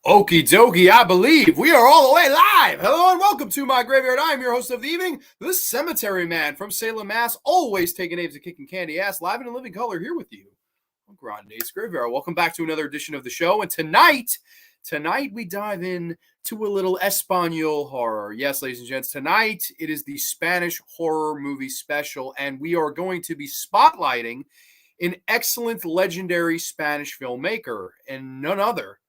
Okie dokie, I believe we are all the way live. Hello and welcome to my graveyard. I am your host of the evening, the Cemetery Man from Salem, Mass. Always taking names and kicking candy ass, live in a living color here with you on Grande's Graveyard. Welcome back to another edition of the show. And tonight we dive in to a little Espanol horror. Yes, ladies and gents, tonight it is the Spanish horror movie special, and we are going to be spotlighting an excellent legendary Spanish filmmaker and none other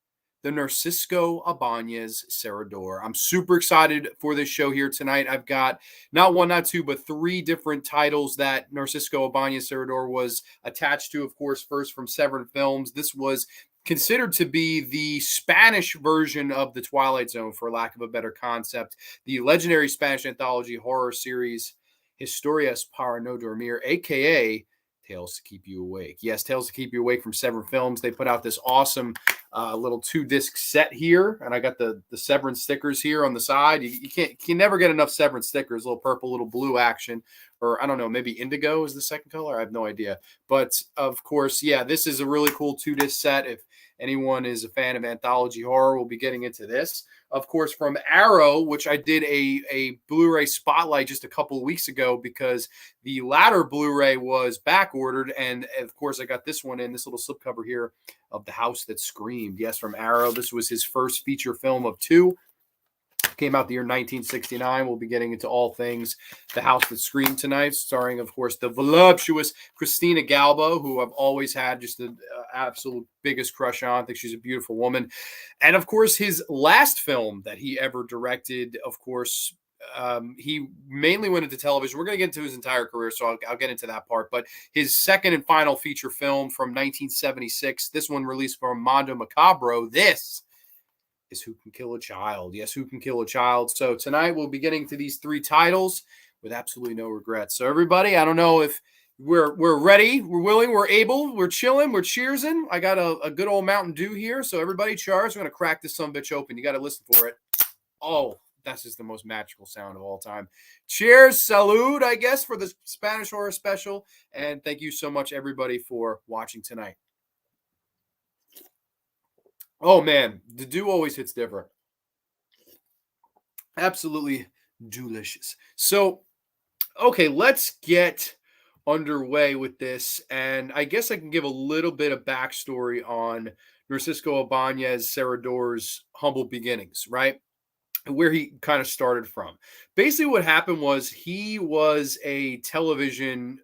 the Narsisco Ibanez Serrador. I'm super excited for this show here tonight. I've got not one, not two, but three different titles that Narsisco Ibanez Serrador was attached to, of course, first from Severin Films. This was considered to be the Spanish version of The Twilight Zone, for lack of a better concept. The legendary Spanish anthology horror series Historias para no Dormir, a.k.a. Tales to Keep You Awake. Yes, Tales to Keep You Awake from Severin Films. They put out this awesome little 2-disc set here, and I got the Severin stickers here on the side. You can never get enough Severin stickers. Little purple, little blue action, or I don't know, maybe indigo is the second color. I have no idea. But of course, yeah, this is a really cool 2-disc set. If anyone is a fan of anthology horror, we'll be getting into this. Of course, from Arrow, which I did a Blu-ray spotlight just a couple of weeks ago because the latter Blu-ray was back ordered. And of course, I got this one in, this little slipcover here of The House That Screamed. Yes, from Arrow. This was his first feature film of two. Came out the year 1969. We'll be getting into all things The House That Screamed tonight, starring, of course, the voluptuous Christina Galbo, who I've always had just the absolute biggest crush on. I think she's a beautiful woman. And, of course, his last film that he ever directed, of course, he mainly went into television. We're going to get into his entire career, so I'll get into that part. But his second and final feature film from 1976, this one released from Mondo Macabro, this is Who Can Kill a Child. Yes, Who Can Kill a Child. So tonight we'll be getting to these three titles with absolutely no regrets. So everybody, I don't know if we're ready, we're willing, we're able, we're chilling, we're cheersing. I got a good old Mountain Dew here. So everybody, cheers. We're going to crack this sumbitch open. You got to listen for it. Oh, that's just the most magical sound of all time. Cheers, salud, I guess, for the Spanish horror special. And thank you so much, everybody, for watching tonight. Oh, man, the dew always hits different. Absolutely delicious. So, okay, let's get underway with this. And I guess I can give a little bit of backstory on Narsisco Ibanez Serrador's humble beginnings, right? Where he kind of started from. Basically, what happened was he was a television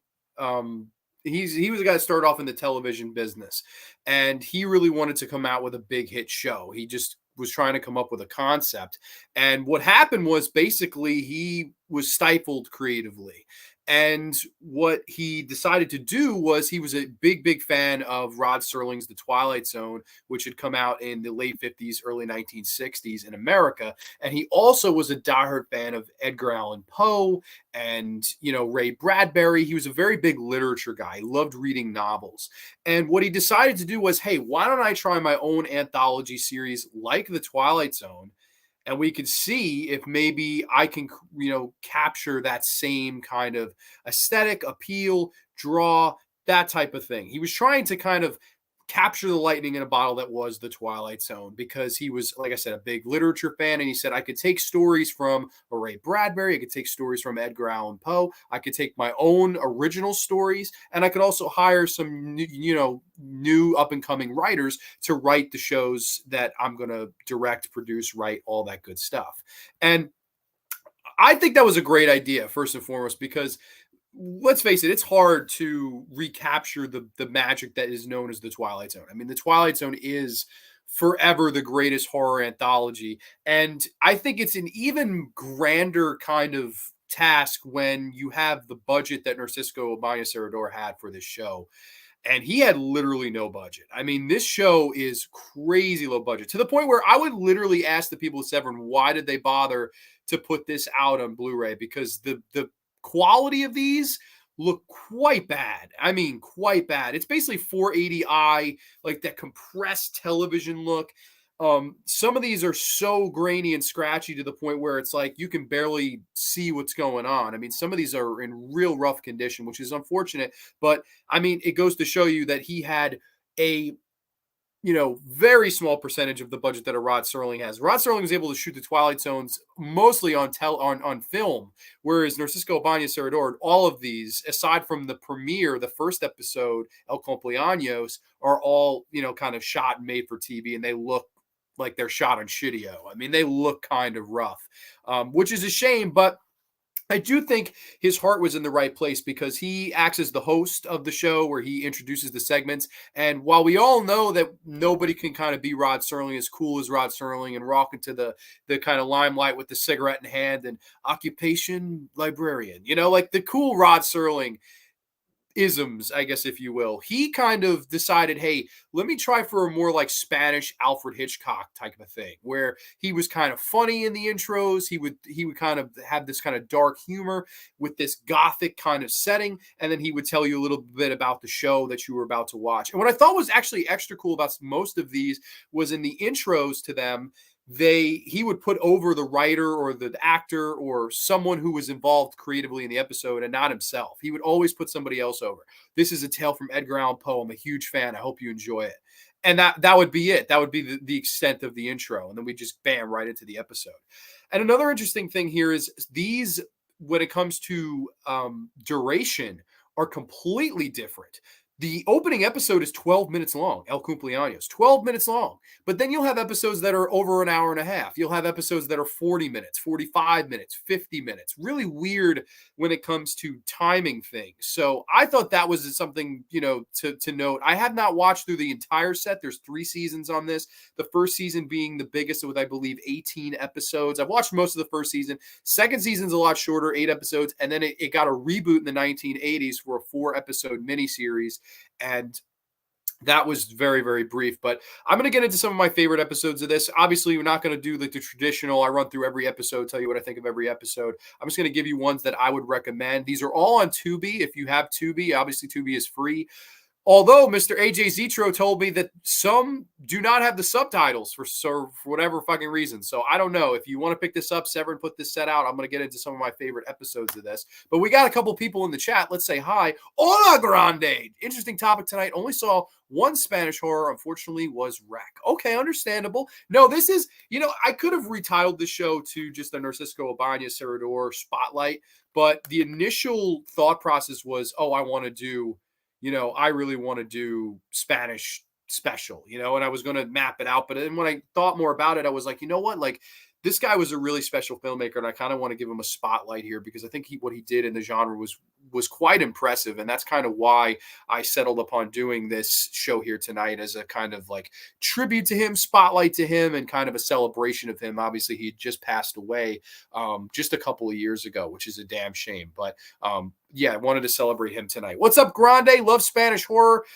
he was a guy that started off in the television business, and he really wanted to come out with a big hit show. He just was trying to come up with a concept. And what happened was basically he was stifled creatively. And what he decided to do was he was a big fan of Rod Serling's The Twilight Zone, which had come out in the late 50s, early 1960s in America. And he also was a diehard fan of Edgar Allan Poe and, Ray Bradbury. He was a very big literature guy. He loved reading novels. And what he decided to do was, hey, why don't I try my own anthology series like The Twilight Zone? And we could see if maybe I can, capture that same kind of aesthetic, appeal, draw, that type of thing. He was trying to kind of capture the lightning in a bottle that was The Twilight Zone because he was, like I said, a big literature fan. And he said, I could take stories from Ray Bradbury. I could take stories from Edgar Allan Poe. I could take my own original stories. And I could also hire some, new up and coming writers to write the shows that I'm going to direct, produce, write, all that good stuff. And I think that was a great idea, first and foremost, because let's face it, it's hard to recapture the magic that is known as The Twilight Zone. I mean, The Twilight Zone is forever the greatest horror anthology. And I think it's an even grander kind of task when you have the budget that Narsisco Ibanez Serrador had for this show. And he had literally no budget. I mean, this show is crazy low budget to the point where I would literally ask the people at Severin, why did they bother to put this out on Blu-ray? Because the quality of these look quite bad. I mean, quite bad. It's basically 480i, like that compressed television look. Some of these are so grainy and scratchy to the point where it's like you can barely see what's going on. I mean, some of these are in real rough condition, which is unfortunate. But I mean, it goes to show you that he had a very small percentage of the budget that a Rod Serling has. Rod Serling was able to shoot the Twilight Zones mostly on film, whereas Narsisco Ibanez Serrador, all of these, aside from the premiere, the first episode, El Cumpleaños, are all kind of shot and made for TV, and they look like they're shot on Shittio. I mean, they look kind of rough, which is a shame, but I do think his heart was in the right place because he acts as the host of the show where he introduces the segments. And while we all know that nobody can kind of be Rod Serling as cool as Rod Serling and rock into the kind of limelight with the cigarette in hand and occupation librarian, like the cool Rod Serling isms, I guess, if you will, he kind of decided, hey, let me try for a more like Spanish Alfred Hitchcock type of thing, where he was kind of funny in the intros. He would kind of have this kind of dark humor with this gothic kind of setting, and then he would tell you a little bit about the show that you were about to watch. And what I thought was actually extra cool about most of these was in the intros to them, he would put over the writer or the actor or someone who was involved creatively in the episode and not himself. He would always put somebody else over. This is a tale from Edgar Allan Poe. I'm a huge fan. I hope you enjoy it. And that would be it. That would be the extent of the intro. And then we just bam right into the episode. And another interesting thing here is these, when it comes to duration, are completely different. The opening episode is 12 minutes long, El Cumpleaños, 12 minutes long. But then you'll have episodes that are over an hour and a half. You'll have episodes that are 40 minutes, 45 minutes, 50 minutes. Really weird when it comes to timing things. So I thought that was something, to note. I have not watched through the entire set. There's 3 seasons on this. The first season being the biggest with, I believe, 18 episodes. I've watched most of the first season. Second season's a lot shorter, 8 episodes. And then it got a reboot in the 1980s for a 4-episode miniseries. And that was very, very brief, but I'm going to get into some of my favorite episodes of this. Obviously, we're not going to do the traditional, I run through every episode, tell you what I think of every episode. I'm just going to give you ones that I would recommend. These are all on Tubi. If you have Tubi, obviously Tubi is free. Although Mr. AJ Zetro told me that some do not have the subtitles for whatever fucking reason. So I don't know. If you want to pick this up, Severin put this set out. I'm going to get into some of my favorite episodes of this. But we got a couple people in the chat. Let's say hi. Hola, Grande. Interesting topic tonight. Only saw one Spanish horror, unfortunately, was Wreck. Okay, understandable. No, this is, I could have retitled the show to just a Narsisco Ibanez Serrador spotlight. But the initial thought process was, I want to do, I really want to do Spanish special, and I was going to map it out. But then when I thought more about it, I was like, you know what? Like, this guy was a really special filmmaker, and I kind of want to give him a spotlight here because I think what he did in the genre was quite impressive. And that's kind of why I settled upon doing this show here tonight as a kind of like tribute to him, spotlight to him, and kind of a celebration of him. Obviously, he just passed away just a couple of years ago, which is a damn shame. But yeah, I wanted to celebrate him tonight. What's up, Grande? Love Spanish horror.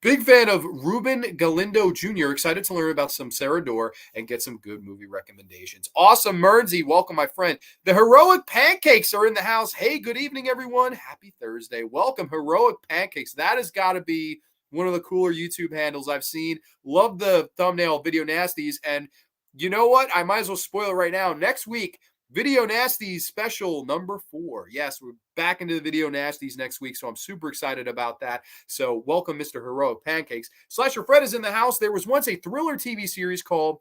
Big fan of Ruben Galindo Jr. Excited to learn about some Serrador and get some good movie recommendations. Awesome, Mernsey. Welcome, my friend. The Heroic Pancakes are in the house. Hey, good evening, everyone. Happy Thursday. Welcome, Heroic Pancakes. That has got to be one of the cooler YouTube handles I've seen. Love the thumbnail, Video Nasties. And you know what? I might as well spoil it right now. Next week, Video Nasties special number 4. Yes, we're back into the Video Nasties next week, so I'm super excited about that. So welcome, Mr. Heroic Pancakes. Slasher Fred is in the house. There was once a thriller TV series called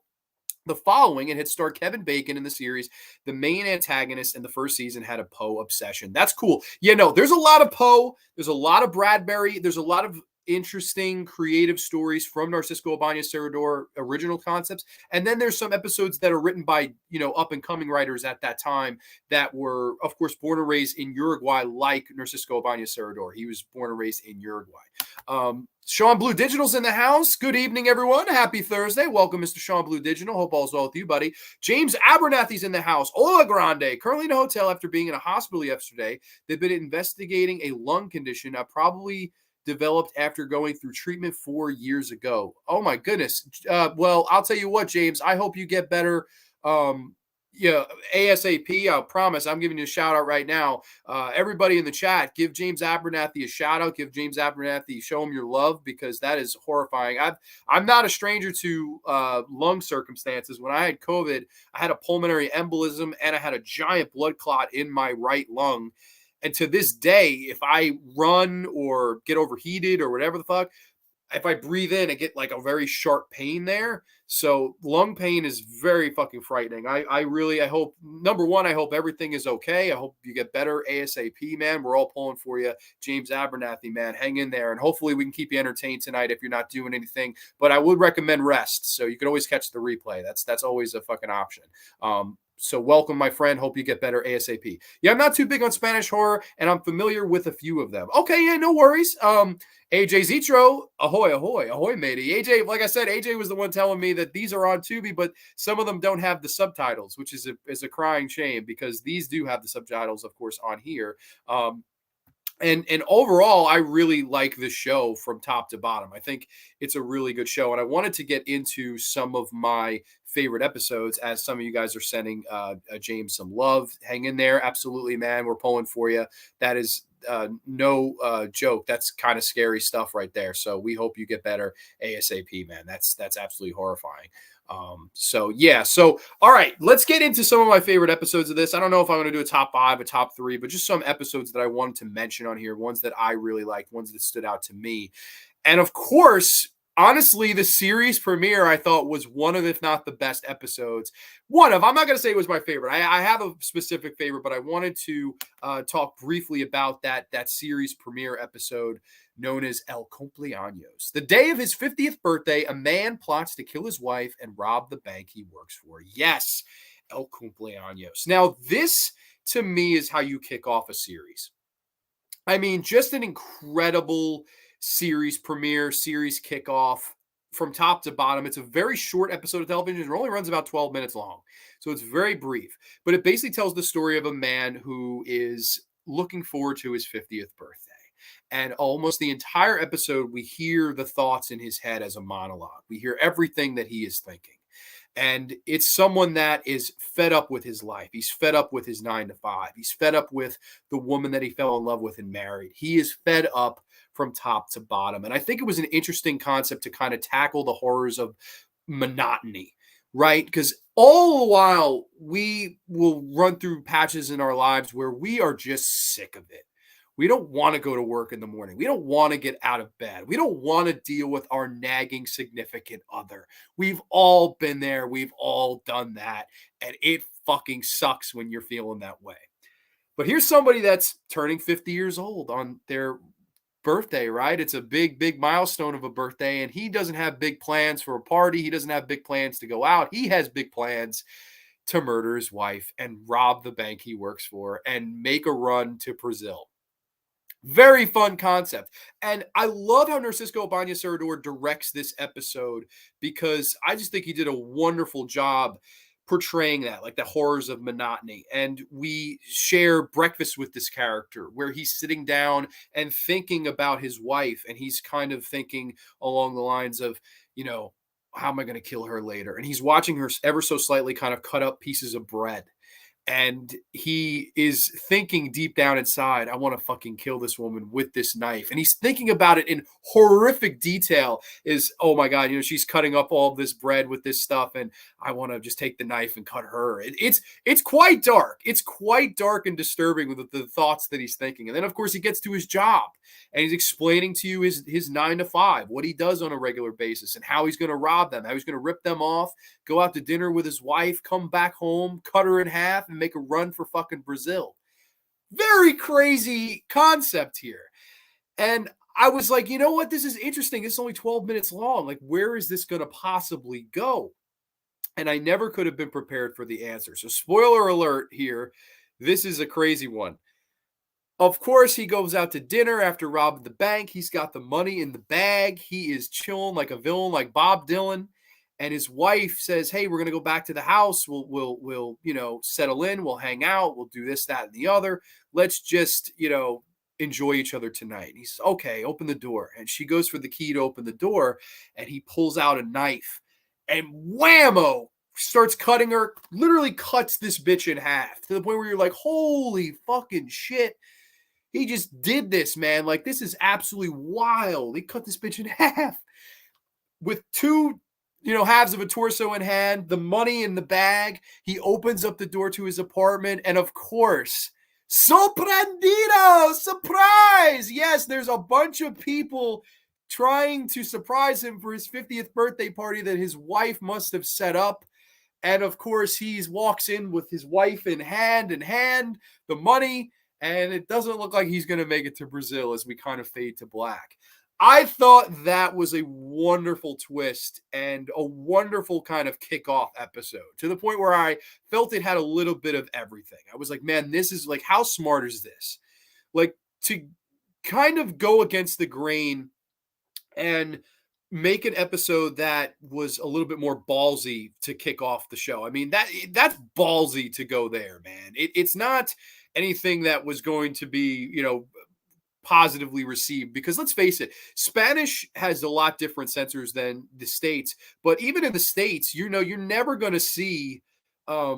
The Following. It had starred Kevin Bacon in the series. The main antagonist in the first season had a Poe obsession. That's cool. There's a lot of Poe. There's a lot of Bradbury. There's a lot of interesting creative stories from Narsisco Ibanez Serrador original concepts, and then there's some episodes that are written by up and coming writers at that time that were of course born and raised in Uruguay, like Narsisco Ibanez Serrador. He was born and raised in Uruguay. Sean Blue Digital's in the house. Good evening, everyone. Happy Thursday. Welcome, Mr. Sean Blue Digital. Hope all's well with you, buddy. James Abernathy's in the house. Hola, Grande. Currently in a hotel after being in a hospital yesterday. They've been investigating a lung condition. Probably developed after going through treatment 4 years ago. Oh my goodness. Well, I'll tell you what, James, I hope you get better. ASAP. I promise. I'm giving you a shout out right now. Everybody in the chat, give James Abernathy a shout out. Give James Abernathy, show him your love, because that is horrifying. I'm not a stranger to lung circumstances. When I had COVID, I had a pulmonary embolism and I had a giant blood clot in my right lung. And to this day, if I run or get overheated or whatever the fuck, if I breathe in, I get like a very sharp pain there. So lung pain is very fucking frightening. I hope, number one, I hope everything is okay. I hope you get better ASAP, man. We're all pulling for you. James Abernathy, man, hang in there. And hopefully we can keep you entertained tonight if you're not doing anything. But I would recommend rest. So you can always catch the replay. That's always a fucking option. So welcome, my friend. Hope you get better ASAP. Yeah, I'm not too big on Spanish horror, and I'm familiar with a few of them. Okay, yeah, no worries. AJ Zitro, ahoy, ahoy, ahoy, matey. AJ, like I said, AJ was the one telling me that these are on Tubi, but some of them don't have the subtitles, which is a crying shame because these do have the subtitles, of course, on here. And overall, I really like this show from top to bottom. I think it's a really good show, and I wanted to get into some of my favorite episodes as some of you guys are sending James some love. Hang in there, absolutely, man. We're pulling for you. That is no joke. That's kind of scary stuff right there. So we hope you get better ASAP, man. That's absolutely horrifying. So yeah, so all right, let's get into some of my favorite episodes of this. I don't know if I'm going to do a top 5, a top 3, but just some episodes that I wanted to mention on here, ones that I really liked, ones that stood out to me. And of course, honestly, the series premiere I thought was one of, if not the best episodes. I'm not going to say it was my favorite. I have a specific favorite, but I wanted to talk briefly about that series premiere episode known as El Cumpleaños. The day of his 50th birthday, a man plots to kill his wife and rob the bank he works for. Yes, El Cumpleaños. Now, this to me is how you kick off a series. I mean, just an incredible series premiere, series kickoff from top to bottom. It's a very short episode of television. It only runs about 12 minutes long. So it's very brief, but it basically tells the story of a man who is looking forward to his 50th birthday. And almost the entire episode, we hear the thoughts in his head as a monologue. We hear everything that he is thinking. And it's someone that is fed up with his life. He's fed up with his 9 to 5. He's fed up with the woman that he fell in love with and married. He is fed up from top to bottom. And I think it was an interesting concept to kind of tackle the horrors of monotony, right? Because all the while, we will run through patches in our lives where we are just sick of it. We don't want to go to work in the morning. We don't want to get out of bed. We don't want to deal with our nagging significant other. We've all been there. We've all done that. And it fucking sucks when you're feeling that way. But here's somebody that's turning 50 years old on their birthday, right? It's a big, big milestone of a birthday. And he doesn't have big plans for a party. He doesn't have big plans to go out. He has big plans to murder his wife and rob the bank he works for and make a run to Brazil. Very fun concept. And I love how Narsisco Ibanez Serrador directs this episode because I just think he did a wonderful job portraying that, like the horrors of monotony. And we share breakfast with this character where he's sitting down and thinking about his wife. And he's kind of thinking along the lines of, how am I going to kill her later? And he's watching her ever so slightly kind of cut up pieces of bread. And he is thinking deep down inside, I want to fucking kill this woman with this knife. And he's thinking about it in horrific detail is, oh my God, she's cutting up all this bread with this stuff. And I want to just take the knife and cut her. It's quite dark. It's quite dark and disturbing with the thoughts that he's thinking. And then, of course, he gets to his job and he's explaining to you his 9 to 5, what he does on a regular basis and how he's going to rob them, how he's going to rip them off, go out to dinner with his wife, come back home, cut her in half, and make a run for fucking Brazil. Very crazy concept here. And I was like, you know what? This is interesting. It's only 12 minutes long. Like, where is this going to possibly go? And I never could have been prepared for the answer. So spoiler alert here. This is a crazy one. Of course, he goes out to dinner after robbing the bank. He's got the money in the bag. He is chilling like a villain, like Bob Dylan. And his wife says, hey, we're going to go back to the house. We'll settle in. We'll hang out. We'll do this, that, and the other. Let's just, enjoy each other tonight. And he says, okay, open the door. And she goes for the key to open the door. And he pulls out a knife and whammo, starts cutting her, literally cuts this bitch in half to the point where you're like, holy fucking shit. He just did this, man. Like, this is absolutely wild. He cut this bitch in half with two halves of a torso in hand, the money in the bag. He opens up the door to his apartment. And of course, sorprendido, surprise. Yes, there's a bunch of people trying to surprise him for his 50th birthday party that his wife must have set up. And of course, he walks in with his wife in hand, the money, and it doesn't look like he's going to make it to Brazil as we kind of fade to black. I thought that was a wonderful twist and a wonderful kind of kickoff episode, to the point where I felt it had a little bit of everything. I was like, man, this is like, how smart is this? Like, to kind of go against the grain and make an episode that was a little bit more ballsy to kick off the show. I mean, that's ballsy to go there, man. It's not anything that was going to be, positively received, because let's face it, Spanish has a lot different censors than the States. But even in the States, you're never going to see a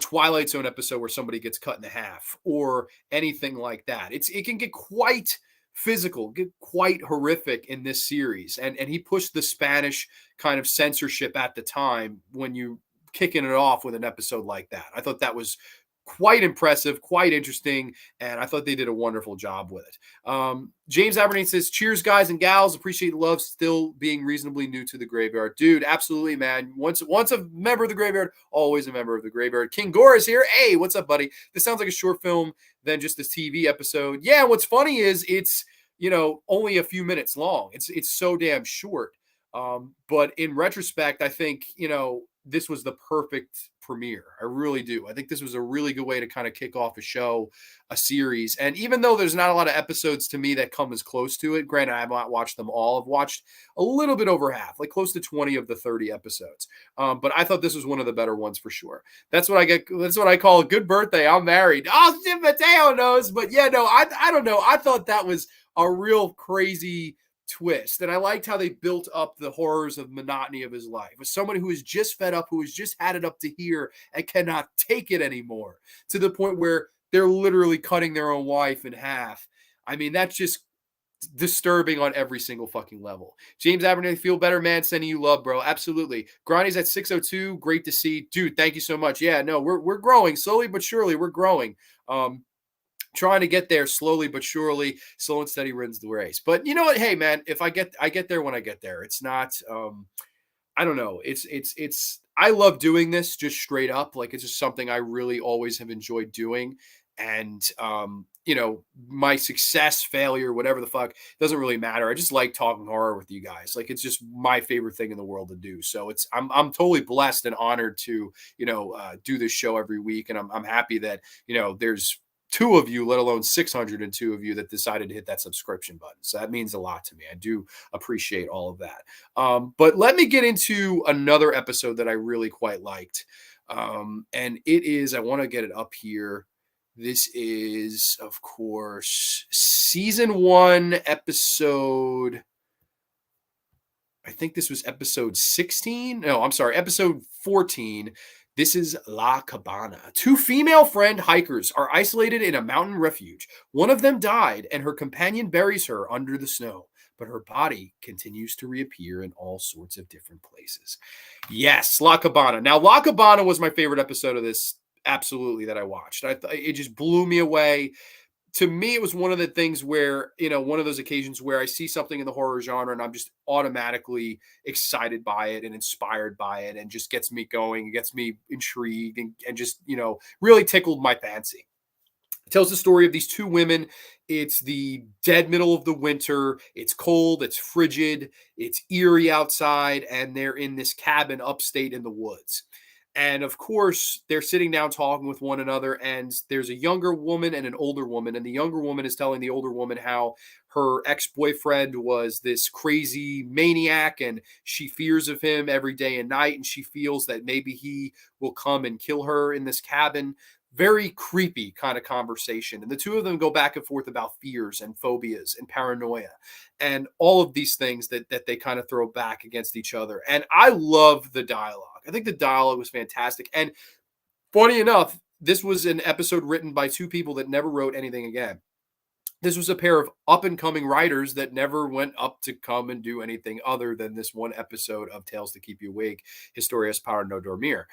Twilight Zone episode where somebody gets cut in half or anything like that. It can get quite physical, get quite horrific in this series. And he pushed the Spanish kind of censorship at the time when you kicking it off with an episode like that. I thought that was quite impressive, quite interesting, and I thought they did a wonderful job with it. James Aberdeen says, cheers, guys and gals. Appreciate the love, still being reasonably new to the graveyard. Dude, absolutely, man. Once a member of the graveyard, always a member of the graveyard. King Gore is here. Hey, what's up, buddy? This sounds like a short film than just this TV episode. Yeah, what's funny is it's, only a few minutes long. It's so damn short. But in retrospect, I think, this was the perfect premiere. I really do. I think this was a really good way to kind of kick off a show, a series. And even though there's not a lot of episodes to me that come as close to it, granted, I have not watched them all. I've watched a little bit over half, like close to 20 of the 30 episodes. But I thought this was one of the better ones for sure. That's what I call a good birthday. I'm married. Oh, shit, Mateo knows. But yeah, no, I don't know. I thought that was a real crazy twist. And I liked how they built up the horrors of monotony of his life. With someone who is just fed up, who has just had it up to here and cannot take it anymore, to the point where they're literally cutting their own wife in half. I mean, that's just disturbing on every single fucking level. James Abernathy, feel better, man. Sending you love, bro. Absolutely. Grande's at 602. Great to see. Dude, thank you so much. Yeah, no, we're growing slowly but surely. We're growing. Trying to get there slowly but surely. Slow and steady wins the race. But you know what? Hey, man, if I get there when I get there. It's not. I don't know. It's. I love doing this just straight up. Like, it's just something I really always have enjoyed doing. And my success, failure, whatever the fuck, doesn't really matter. I just like talking horror with you guys. Like, it's just my favorite thing in the world to do. So I'm totally blessed and honored to do this show every week, and I'm happy that there's two of you, let alone 602 of you, that decided to hit that subscription button. So that means a lot to me. I do appreciate all of that. But let me get into another episode that I really quite liked. And it is, I want to get it up here. This is, of course, season 1, episode, I think this was episode 16. No, I'm sorry, episode 14. This is La Cabana. 2 female friend hikers are isolated in a mountain refuge. One of them died, and her companion buries her under the snow, but her body continues to reappear in all sorts of different places. Yes, La Cabana. Now, La Cabana was my favorite episode of this, absolutely, that I watched. It just blew me away. To me, it was one of the things where, one of those occasions where I see something in the horror genre and I'm just automatically excited by it and inspired by it, and just gets me going, gets me intrigued, and just, really tickled my fancy. It tells the story of these 2 women. It's the dead middle of the winter. It's cold. It's frigid. It's eerie outside. And they're in this cabin upstate in the woods. And of course, they're sitting down talking with one another, and there's a younger woman and an older woman. And the younger woman is telling the older woman how her ex-boyfriend was this crazy maniac, and she fears of him every day and night. And she feels that maybe he will come and kill her in this cabin. Very creepy kind of conversation. And the 2 of them go back and forth about fears and phobias and paranoia and all of these things that they kind of throw back against each other. And I love the dialogue. I think the dialogue was fantastic. And funny enough, this was an episode written by 2 people that never wrote anything again. This was a pair of up-and-coming writers that never went up to come and do anything other than this one episode of Tales to Keep You Awake, Historias para no Dormir.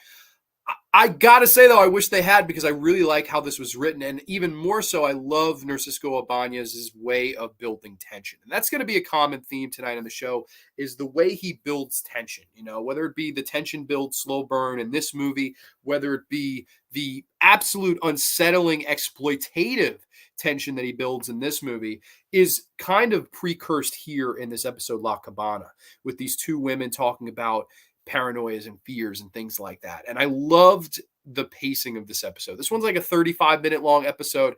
I gotta say though, I wish they had because I really like how this was written, and even more so, I love Narsisco Ibanez's way of building tension, and that's going to be a common theme tonight on the show. Is the way he builds tension. You know, whether it be the tension build, slow burn in this movie, whether it be the absolute unsettling, exploitative tension that he builds in this movie, is kind of precursed here in this episode La Cabana with these two women talking about paranoias and fears and things like that. And I loved the pacing of this episode. This one's like a 35-minute long episode.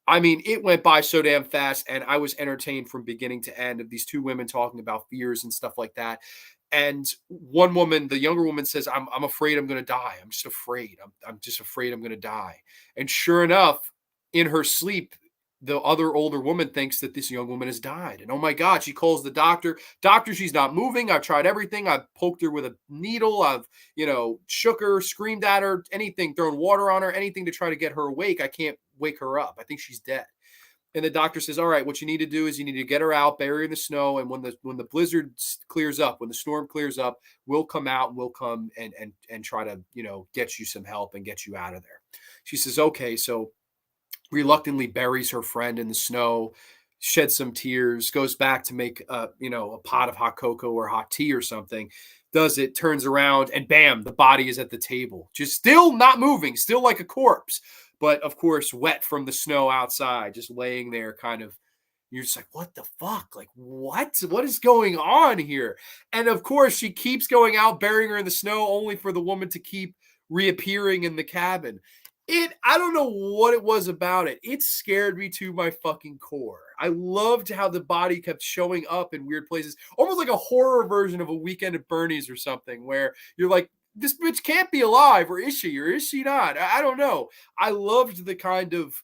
I mean, it went by so damn fast, and I was entertained from beginning to end of these two women talking about fears and stuff like that. And one woman, the younger woman, says, I'm afraid I'm going to die. I'm just afraid. I'm just afraid I'm going to die." And sure enough, in her sleep, the other older woman thinks that this young woman has died. And oh my God, she calls the doctor. Doctor, she's not moving. I've tried everything. I've poked her with a needle. I've, shook her, screamed at her, anything, thrown water on her, anything to try to get her awake. I can't wake her up. I think she's dead. And the doctor says, "All right, what you need to do is you need to get her out, bury her in the snow, and when the blizzard clears up, when the storm clears up, we'll come out and we'll come and try to get you some help and get you out of there." She says, "Okay." So reluctantly buries her friend in the snow, sheds some tears, goes back to make a pot of hot cocoa or hot tea or something. Does it, turns around, and bam, the body is at the table, just still not moving, still like a corpse, but of course wet from the snow outside, just laying there, kind of. You're just like, what the fuck? Like, what is going on here? And of course, she keeps going out, burying her in the snow, only for the woman to keep reappearing in the cabin. I don't know what it was about it. It scared me to my fucking core. I loved how the body kept showing up in weird places, almost like a horror version of A Weekend at Bernie's or something, where you're like, this bitch can't be alive, or is she not? I don't know. I loved the kind of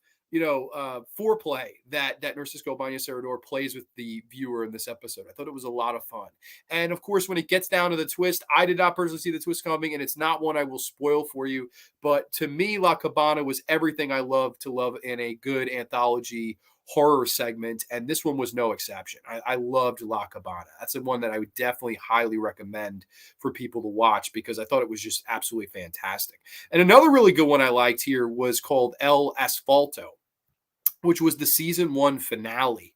foreplay that Narsisco Ibanez Serrador plays with the viewer in this episode. I thought it was a lot of fun. And of course, when it gets down to the twist, I did not personally see the twist coming, and it's not one I will spoil for you. But to me, La Cabana was everything I love to love in a good anthology horror segment, and this one was no exception. I loved La Cabana. That's the one that I would definitely highly recommend for people to watch because I thought it was just absolutely fantastic. And another really good one I liked here was called El Asfalto, which was the season 1 finale.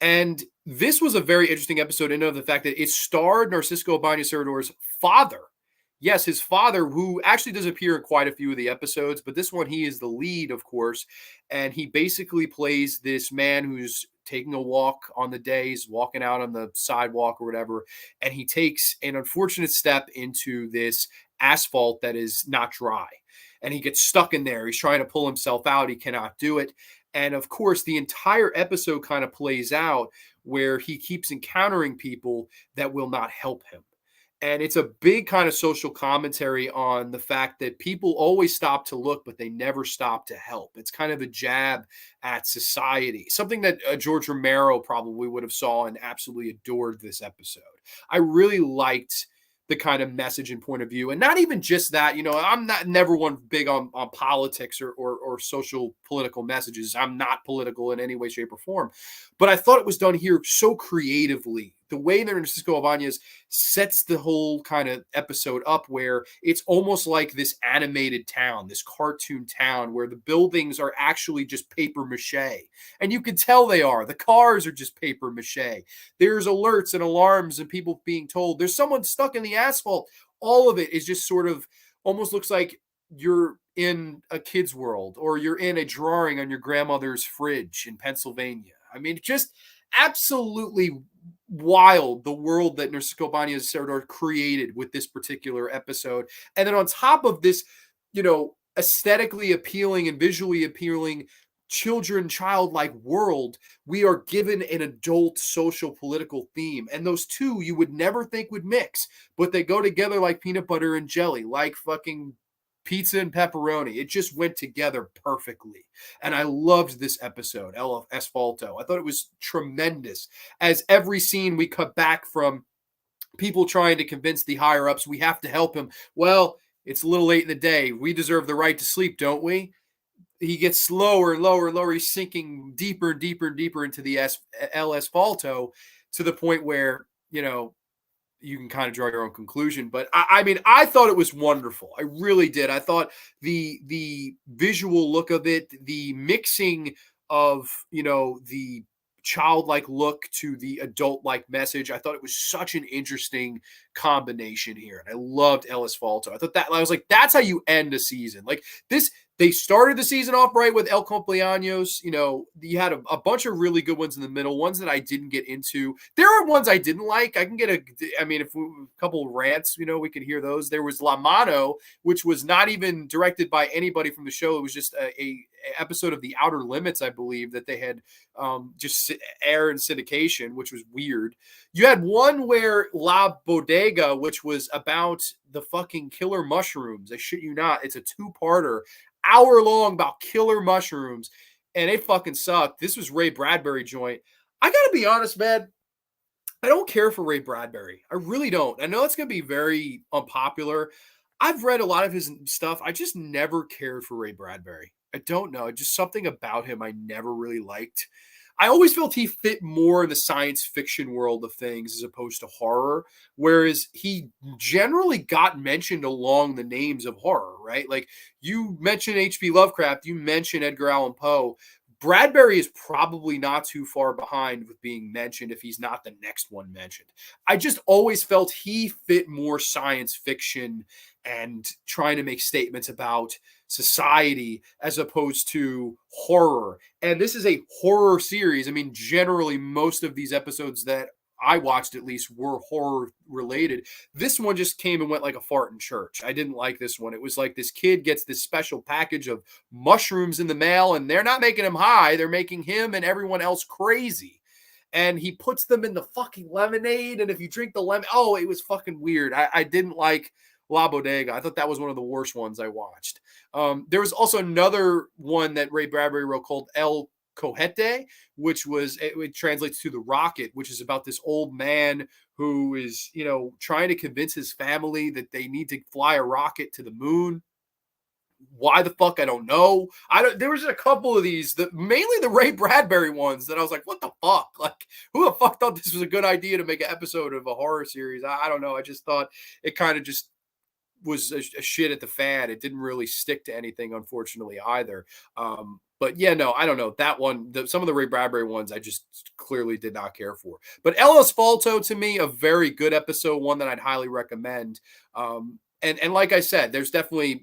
And this was a very interesting episode in the fact that it starred Narsisco Ibanez Serrador's father. Yes, his father, who actually does appear in quite a few of the episodes, but this one, he is the lead, of course. And he basically plays this man who's taking a walk on the day. He's walking out on the sidewalk or whatever. And he takes an unfortunate step into this asphalt that is not dry. And he gets stuck in there. He's trying to pull himself out. He cannot do it. And of course, the entire episode kind of plays out where he keeps encountering people that will not help him. And it's a big kind of social commentary on the fact that people always stop to look, but they never stop to help. It's kind of a jab at society, something that George Romero probably would have saw and absolutely adored this episode. I really liked the kind of message and point of view, and not even just that. I'm not never one big on politics or social political messages. I'm not political in any way, shape, or form, but I thought it was done here so creatively. The way that Narsisco Ibanez sets the whole kind of episode up, where it's almost like this animated town, this cartoon town, where the buildings are actually just paper mache, and you can tell they are. The cars are just paper mache. There's alerts and alarms and people being told there's someone stuck in the asphalt. All of it is just sort of almost looks like you're in a kid's world, or you're in a drawing on your grandmother's fridge in Pennsylvania. I mean, just absolutely wild, the world that Narsisco Ibanez Serrador created with this particular episode. And then on top of this, aesthetically appealing and visually appealing childlike world, we are given an adult social political theme. And those two you would never think would mix, but they go together like peanut butter and jelly, like fucking pizza and pepperoni. It just went together perfectly. And I loved this episode, El Asfalto. I thought it was tremendous. As every scene we cut back from people trying to convince the higher ups we have to help him. Well, it's a little late in the day. We deserve the right to sleep, don't we? He gets lower and lower and lower. He's sinking deeper and deeper and deeper into the El Asfalto, to the point where, you can kind of draw your own conclusion. But I mean, I thought it was wonderful. I really did. I thought the visual look of it, the mixing of, the childlike look to the adult like message. I thought it was such an interesting combination here. And I loved Ellis Falto. I thought that I was like, that's how you end a season. Like this, they started the season off right with El Cumpleaños. You had a bunch of really good ones in the middle, ones that I didn't get into. There are ones I didn't like. I can get if a couple of rants, we could hear those. There was La Mano, which was not even directed by anybody from the show. It was just a episode of The Outer Limits, I believe, that they had just air in syndication, which was weird. You had one where La Bodega, which was about the fucking killer mushrooms. I shit you not. It's a two-parter, hour long, about killer mushrooms, and it fucking sucked. This was Ray Bradbury joint. I gotta be honest, man. I don't care for Ray Bradbury. I really don't. I know it's gonna be very unpopular. I've read a lot of his stuff. I just never cared for Ray Bradbury. I don't know. Just something about him I never really liked. I always felt he fit more in the science fiction world of things as opposed to horror, whereas he generally got mentioned along the names of horror, right? Like you mentioned H.P. Lovecraft, you mentioned Edgar Allan Poe. Bradbury is probably not too far behind with being mentioned if he's not the next one mentioned. I just always felt he fit more science fiction and trying to make statements about society as opposed to horror. And this is a horror series. I mean, generally, most of these episodes that I watched at least were horror related. This one just came and went like a fart in church. I didn't like this one. It was like this kid gets this special package of mushrooms in the mail, and they're not making him high. They're making him and everyone else crazy. And he puts them in the fucking lemonade. And if you drink the lemon, oh, it was fucking weird. I didn't like La Bodega. I thought that was one of the worst ones I watched. There was also another one that Ray Bradbury wrote called El Cohete, which was, it translates to the rocket, which is about this old man who is, trying to convince his family that they need to fly a rocket to the moon. Why the fuck? I don't know. There was a couple of these, mainly the Ray Bradbury ones, that I was like, what the fuck? Like, who the fuck thought this was a good idea to make an episode of a horror series? I don't know. I just thought it kind of just was a shit at the fan. It didn't really stick to anything, unfortunately, either. But yeah, no, I don't know. That one, some of the Ray Bradbury ones, I just clearly did not care for. But El Asfalto, to me, a very good episode, one that I'd highly recommend. And like I said, there's definitely,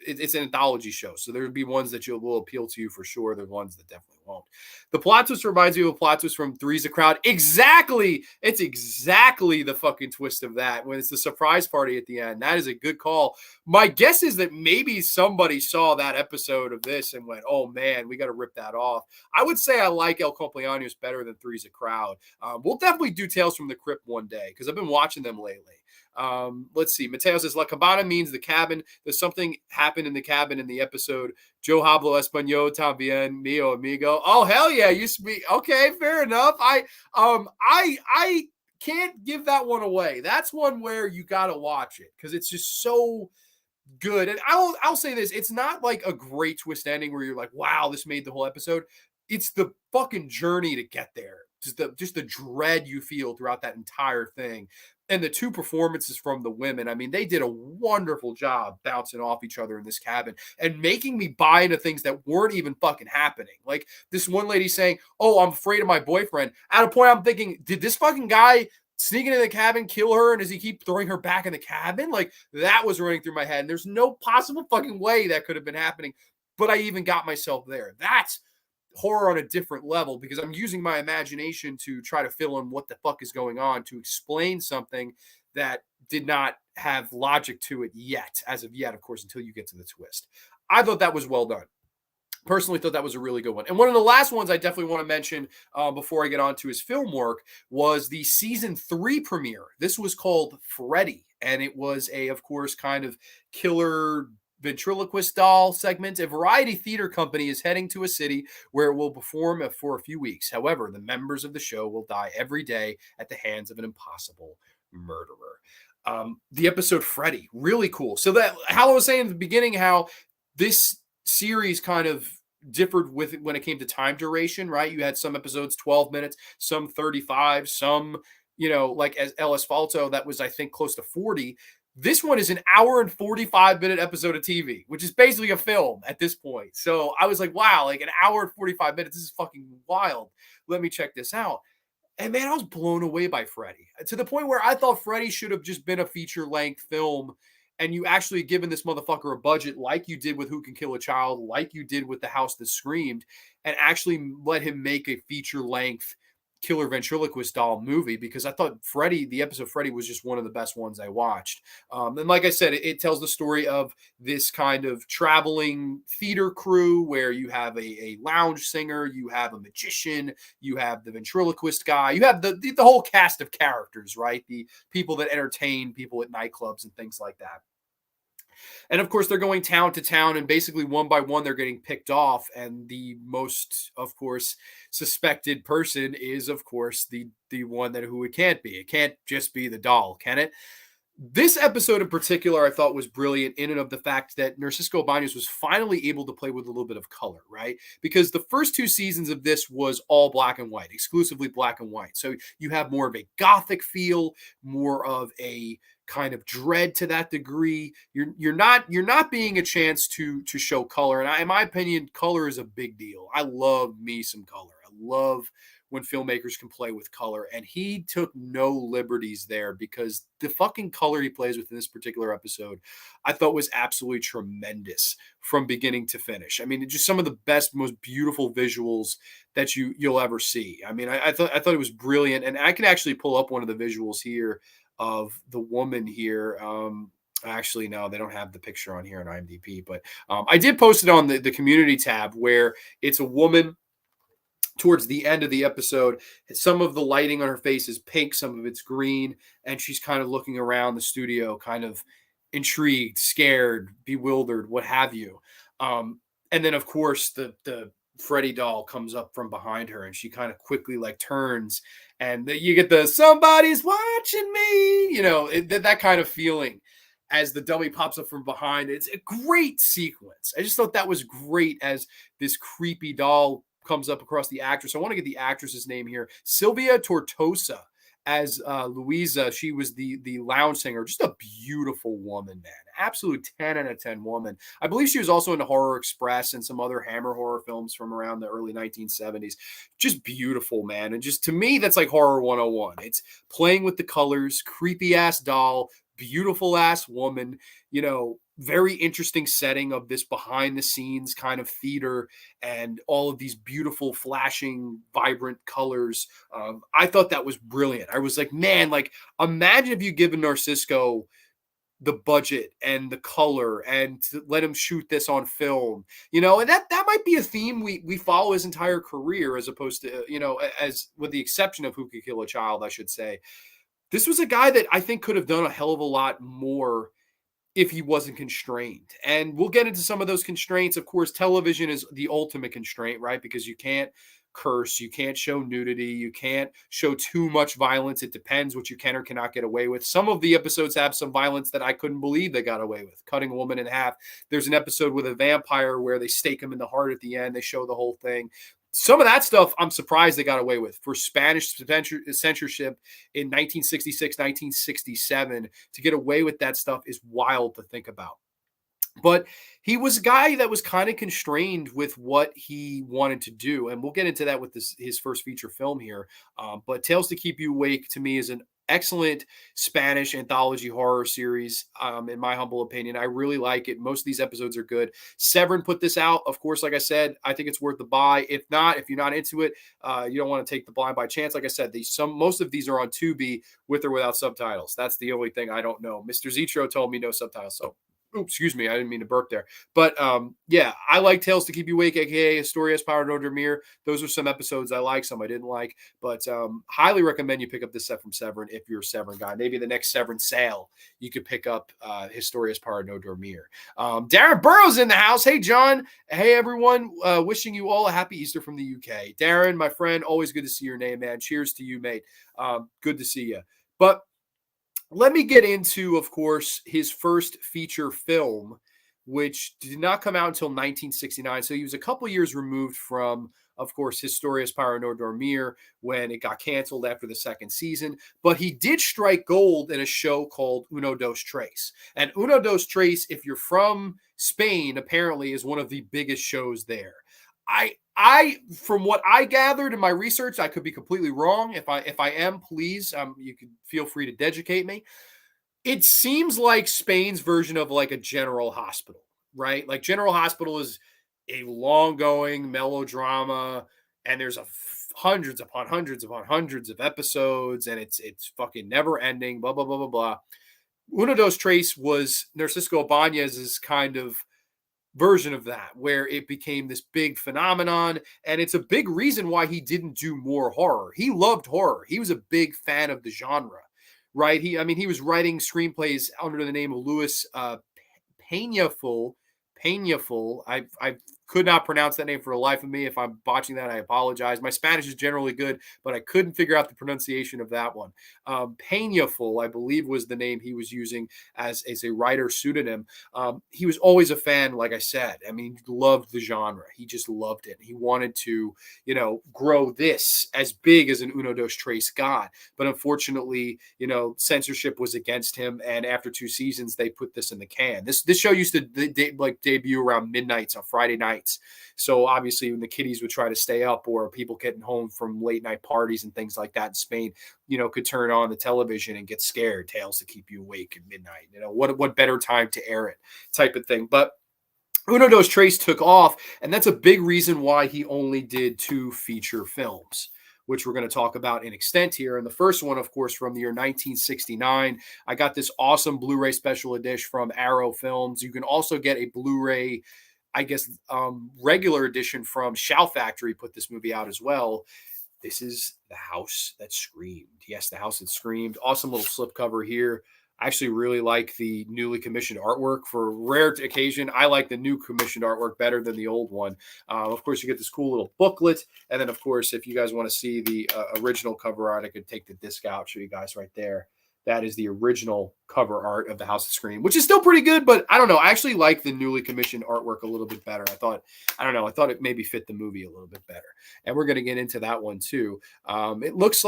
it's an anthology show. So there would be ones that will appeal to you for sure. There's ones that definitely won't. The plot twist reminds me of a plot twist from Three's a Crowd. Exactly. It's exactly the fucking twist of that when it's the surprise party at the end. That is a good call. My guess is that maybe somebody saw that episode of this and went, oh man, we got to rip that off. I would say I like El Cumpleaños better than Three's a Crowd. We'll definitely do Tales from the Crypt one day because I've been watching them lately. Let's see. Mateo says La Cabana means the cabin. There's something happened in the cabin in the episode. Yo hablo español también, mío amigo. Oh hell yeah, you speak. Okay, fair enough. I can't give that one away. That's one where you gotta watch it because it's just so good. And I'll say this: it's not like a great twist ending where you're like, wow, this made the whole episode. It's the fucking journey to get there. Just the dread you feel throughout that entire thing. And the two performances from the women, I mean, they did a wonderful job bouncing off each other in this cabin and making me buy into things that weren't even fucking happening. Like this one lady saying, oh, I'm afraid of my boyfriend. At a point, I'm thinking, did this fucking guy sneaking in the cabin kill her? And does he keep throwing her back in the cabin? Like that was running through my head. And there's no possible fucking way that could have been happening. But I even got myself there. That's horror on a different level because I'm using my imagination to try to fill in what the fuck is going on to explain something that did not have logic to it yet, as of yet, of course, until you get to the twist. I thought that was well done. Personally thought that was a really good one. And one of the last ones I definitely want to mention before I get on to his film work was the season 3 premiere. This was called Freddy, and it was of course, kind of killer ventriloquist doll segment. A variety theater company is heading to a city where it will perform for a few weeks. However, the members of the show will die every day at the hands of an impossible murderer. The episode Freddy, really cool. So that how I was saying at the beginning, how this series kind of differed with when it came to time duration, right? You had some episodes 12 minutes, some 35, some like as El Asfalto, that was, I think, close to 40. This one is an hour and 45-minute episode of TV, which is basically a film at this point. So I was like, wow, like an hour and 45 minutes. This is fucking wild. Let me check this out. And man, I was blown away by Freddy, to the point where I thought Freddy should have just been a feature length film. And you actually given this motherfucker a budget like you did with Who Can Kill a Child, like you did with The House That Screamed, and actually let him make a feature length killer ventriloquist doll movie, because I thought Freddy, the episode Freddy, was just one of the best ones I watched. And like I said, it tells the story of this kind of traveling theater crew where you have a lounge singer, you have a magician, you have the ventriloquist guy, you have the whole cast of characters, right? The people that entertain people at nightclubs and things like that. And of course, they're going town to town, and basically one by one, they're getting picked off. And the most, of course, suspected person is, of course, the one that who it can't be. It can't just be the doll, can it? This episode in particular, I thought was brilliant in and of the fact that Narsisco Ibanez was finally able to play with a little bit of color, right? Because the first two seasons of this was all black and white, exclusively black and white. So you have more of a gothic feel, more of a kind of dread to that degree. You're not being a chance to show color. And in my opinion, color is a big deal. I love me some color. I love when filmmakers can play with color, and he took no liberties there, because the fucking color he plays with in this particular episode, I thought was absolutely tremendous from beginning to finish. I mean, just some of the best, most beautiful visuals that you'll ever see. I mean, I thought it was brilliant, and I can actually pull up one of the visuals here of the woman here. Actually, no, they don't have the picture on here on IMDb, but I did post it on the community tab, where it's a woman towards the end of the episode. Some of the lighting on her face is pink, some of it's green, and she's kind of looking around the studio, kind of intrigued, scared, bewildered, what have you. And then, of course, the Freddy doll comes up from behind her, and she kind of quickly like turns, and you get the "somebody's watching me," that kind of feeling as the dummy pops up from behind. It's a great sequence. I just thought that was great, as this creepy doll comes up across the actress. I want to get the actress's name here. Silvia Tortosa as Louisa. She was the lounge singer. Just a beautiful woman, man. Absolute 10 out of 10 woman. I believe she was also in Horror Express and some other Hammer horror films from around the early 1970s. Just beautiful, man. And just, to me, that's like horror 101. It's playing with the colors, creepy ass doll, beautiful ass woman, very interesting setting of this behind the scenes kind of theater, and all of these beautiful flashing vibrant colors. I thought that was brilliant. I was like, man, like, imagine if you given Narsisco the budget and the color and to let him shoot this on film, and that might be a theme we follow his entire career, as opposed to, as with the exception of Who Could Kill a Child, I should say. This was a guy that I think could have done a hell of a lot more if he wasn't constrained. And we'll get into some of those constraints. Of course, television is the ultimate constraint, right? Because you can't curse, you can't show nudity, you can't show too much violence. It depends what you can or cannot get away with. Some of the episodes have some violence that I couldn't believe they got away with. Cutting a woman in half. There's an episode with a vampire where they stake him in the heart at the end. They show the whole thing. Some of that stuff I'm surprised they got away with. For Spanish censorship in 1966, 1967, to get away with that stuff is wild to think about. But he was a guy that was kind of constrained with what he wanted to do. And we'll get into that with his first feature film here. But Tales to Keep You Awake, to me, is an excellent Spanish anthology horror series, in my humble opinion. I really like it. Most of these episodes are good. Severin put this out. Of course, like I said, I think it's worth the buy. If you're not into it, you don't want to take the blind by chance. Like I said, most of these are on Tubi with or without subtitles. That's the only thing I don't know. Mr. Zitro told me no subtitles, so excuse me, I didn't mean to burp there. But yeah, I like Tales to Keep You Awake, aka Historias para no Dormir. Those are some episodes I like, some I didn't like. But highly recommend you pick up this set from Severin if you're a Severin guy. Maybe the next Severin sale, you could pick up Historias para no Dormir. Darren Burrows in the house. Hey, John. Hey, everyone. Wishing you all a happy Easter from the UK. Darren, my friend, always good to see your name, man. Cheers to you, mate. Good to see you. But let me get into, of course, his first feature film, which did not come out until 1969. So he was a couple years removed from of course, Historias para no Dormir when it got canceled after the second season. But he did strike gold in a show called Uno Dos Tres. And Uno Dos Tres, if you're from Spain, apparently is one of the biggest shows there. From what I gathered in my research, I could be completely wrong. If I am, please, you can feel free to educate me. It seems like Spain's version of like a General Hospital, right? Like General Hospital is a long-going melodrama, and there's hundreds upon hundreds upon hundreds of episodes, and it's fucking never ending. Blah blah blah blah blah. Uno Dos Tres was Narsisco Ibanez's kind of version of that, where it became this big phenomenon. And it's a big reason why he didn't do more horror. He loved horror. He was a big fan of the genre, right? He was writing screenplays under the name of Louis Peñaful. Peñaful. I could not pronounce that name for the life of me. If I'm botching that, I apologize. My Spanish is generally good, but I couldn't figure out the pronunciation of that one. Peñaful, I believe, was the name he was using as a writer pseudonym. He was always a fan, like I said. I mean, he loved the genre. He just loved it. He wanted to, grow this as big as an Uno Dos Tres got. But unfortunately, censorship was against him. And after 2 seasons, they put this in the can. This show used to debut around midnights on Friday nights. So obviously when the kiddies would try to stay up, or people getting home from late night parties and things like that in Spain, could turn on the television and get scared. Tales to keep you awake at midnight. What better time to air it, type of thing. But Uno Dos Tres took off, and that's a big reason why he only did 2 feature films, which we're going to talk about in extent here. And the first one, of course, from the year 1969. I got this awesome Blu-ray special edition from Arrow Films. You can also get a Blu-ray, regular edition from Shout Factory, put this movie out as well. This is The House That Screamed. Yes, The House That Screamed. Awesome little slipcover here. I actually really like the newly commissioned artwork. For a rare occasion, I like the new commissioned artwork better than the old one. Of course, you get this cool little booklet. And then, of course, if you guys want to see the original cover art, I could take the disc out, show you guys right there. That is the original cover art of The House of Scream, which is still pretty good, but I don't know. I actually like the newly commissioned artwork a little bit better. I thought it maybe fit the movie a little bit better. And we're going to get into that one too. It looks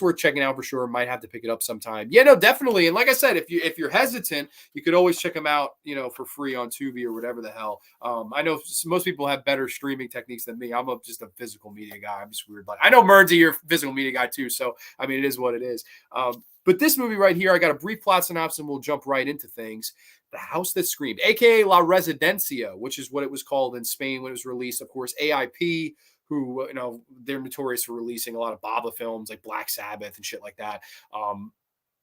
worth checking out for sure. Might have to pick it up sometime. Yeah, no, definitely. And like I said, if you're hesitant, you could always check them out, for free on Tubi or whatever the hell. I know most people have better streaming techniques than me. I'm just a physical media guy. I'm just weird. But I know Mernsy, you're a physical media guy too. So, I mean, it is what it is. But this movie right here, I got a brief plot synopsis and we'll jump right into things. The House That Screamed, a.k.a. La Residencia, which is what it was called in Spain when it was released. Of course, AIP, who, they're notorious for releasing a lot of Baba films like Black Sabbath and shit like that.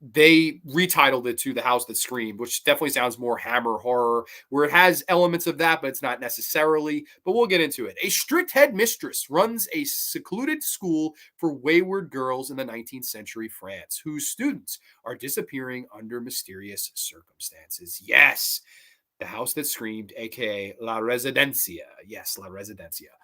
They retitled it to The House That Screamed, which definitely sounds more Hammer horror, where it has elements of that, but it's not necessarily. But we'll get into it. A strict headmistress runs a secluded school for wayward girls in the 19th century France, whose students are disappearing under mysterious circumstances. Yes, The House That Screamed, aka La Residencia. Yes, La Residencia.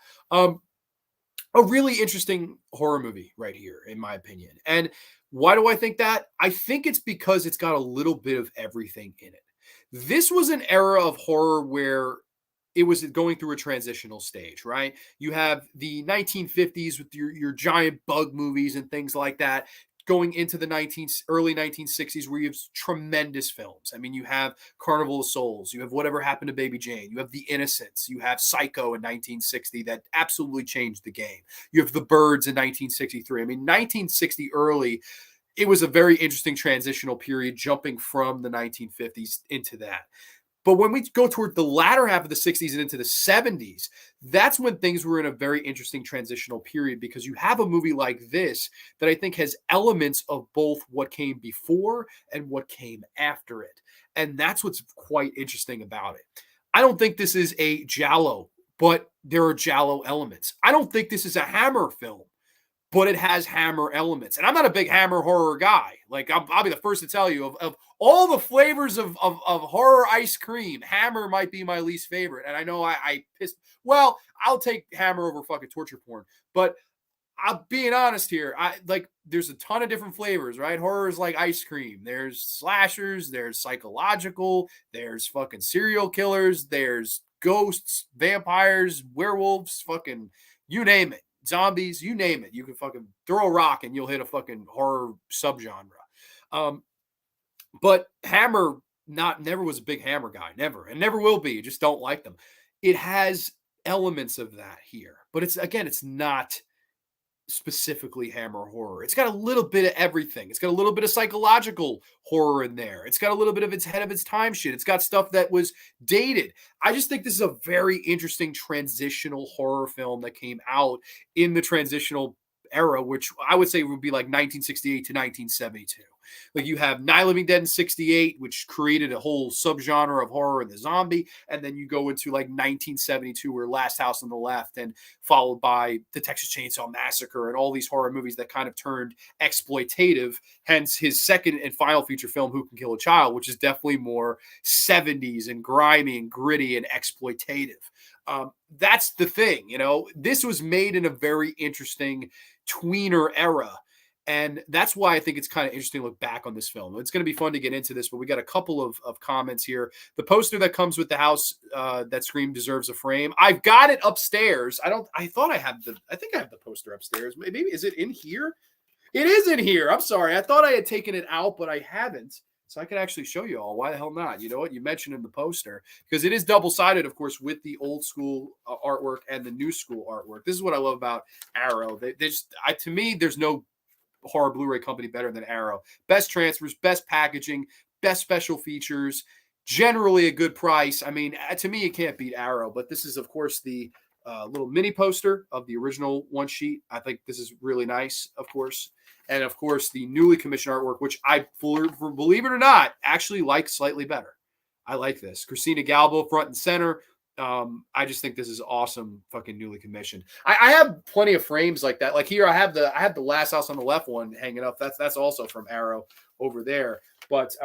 A really interesting horror movie right here, in my opinion. And why do I think that? I think it's because it's got a little bit of everything in it. This was an era of horror where it was going through a transitional stage, right? You have the 1950s with your giant bug movies and things like that, going into the early 1960s, where you have tremendous films. I mean, you have Carnival of Souls, you have Whatever Happened to Baby Jane, you have The Innocents, you have Psycho in 1960 that absolutely changed the game. You have The Birds in 1963. I mean, 1960 early, it was a very interesting transitional period, jumping from the 1950s into that. But when we go toward the latter half of the 60s and into the 70s, that's when things were in a very interesting transitional period, because you have a movie like this that I think has elements of both what came before and what came after it. And that's what's quite interesting about it. I don't think this is a Giallo, but there are Giallo elements. I don't think this is a Hammer film, but it has Hammer elements. And I'm not a big Hammer horror guy. Like, I'll be the first to tell you, of all the flavors of horror ice cream, Hammer might be my least favorite. And I know I pissed. Well, I'll take Hammer over fucking torture porn. But I'm being honest here. There's a ton of different flavors, right? Horror is like ice cream. There's slashers. There's psychological. There's fucking serial killers. There's ghosts, vampires, werewolves, fucking you name it, zombies, you name it. You can fucking throw a rock and you'll hit a fucking horror subgenre. Um, but Hammer never was a big Hammer guy, never, and never will be. You just don't like them. It has elements of that here, but it's not specifically Hammer horror. It's got a little bit of everything. It's got a little bit of psychological horror in there. It's got a little bit of its head of its time shit. It's got stuff that was dated. I just think this is a very interesting transitional horror film that came out in the transitional era, which I would say would be like 1968 to 1972. Like you have Night of the Living Dead in 68, which created a whole subgenre of horror in the zombie. And then you go into like 1972 where Last House on the Left, and followed by the Texas Chainsaw Massacre and all these horror movies that kind of turned exploitative. Hence his second and final feature film, Who Can Kill a Child, which is definitely more 70s and grimy and gritty and exploitative. That's the thing, this was made in a very interesting tweener era. And that's why I think it's kind of interesting to look back on this film. It's going to be fun to get into this, but we got a couple of comments here. The poster that comes with the house that Scream deserves a frame. I've got it upstairs. I think I have the poster upstairs. Maybe, is it in here? It is in here. I'm sorry. I thought I had taken it out, but I haven't. So I can actually show you all. Why the hell not? You know what? You mentioned in the poster, because it is double-sided, of course, with the old school artwork and the new school artwork. This is what I love about Arrow. To me, there's no horror Blu-ray company better than Arrow. Best transfers, best packaging, best special features, generally a good price. I mean, to me, it can't beat Arrow. But this is, of course, the little mini poster of the original one sheet. I think this is really nice, of course. And, of course, the newly commissioned artwork, which I, believe it or not, actually like slightly better. I like this. Christina Galbo, front and center. I just think this is awesome, fucking newly commissioned. I have plenty of frames like that. Like here, I have the Last House on the Left one hanging up. That's also from Arrow over there. But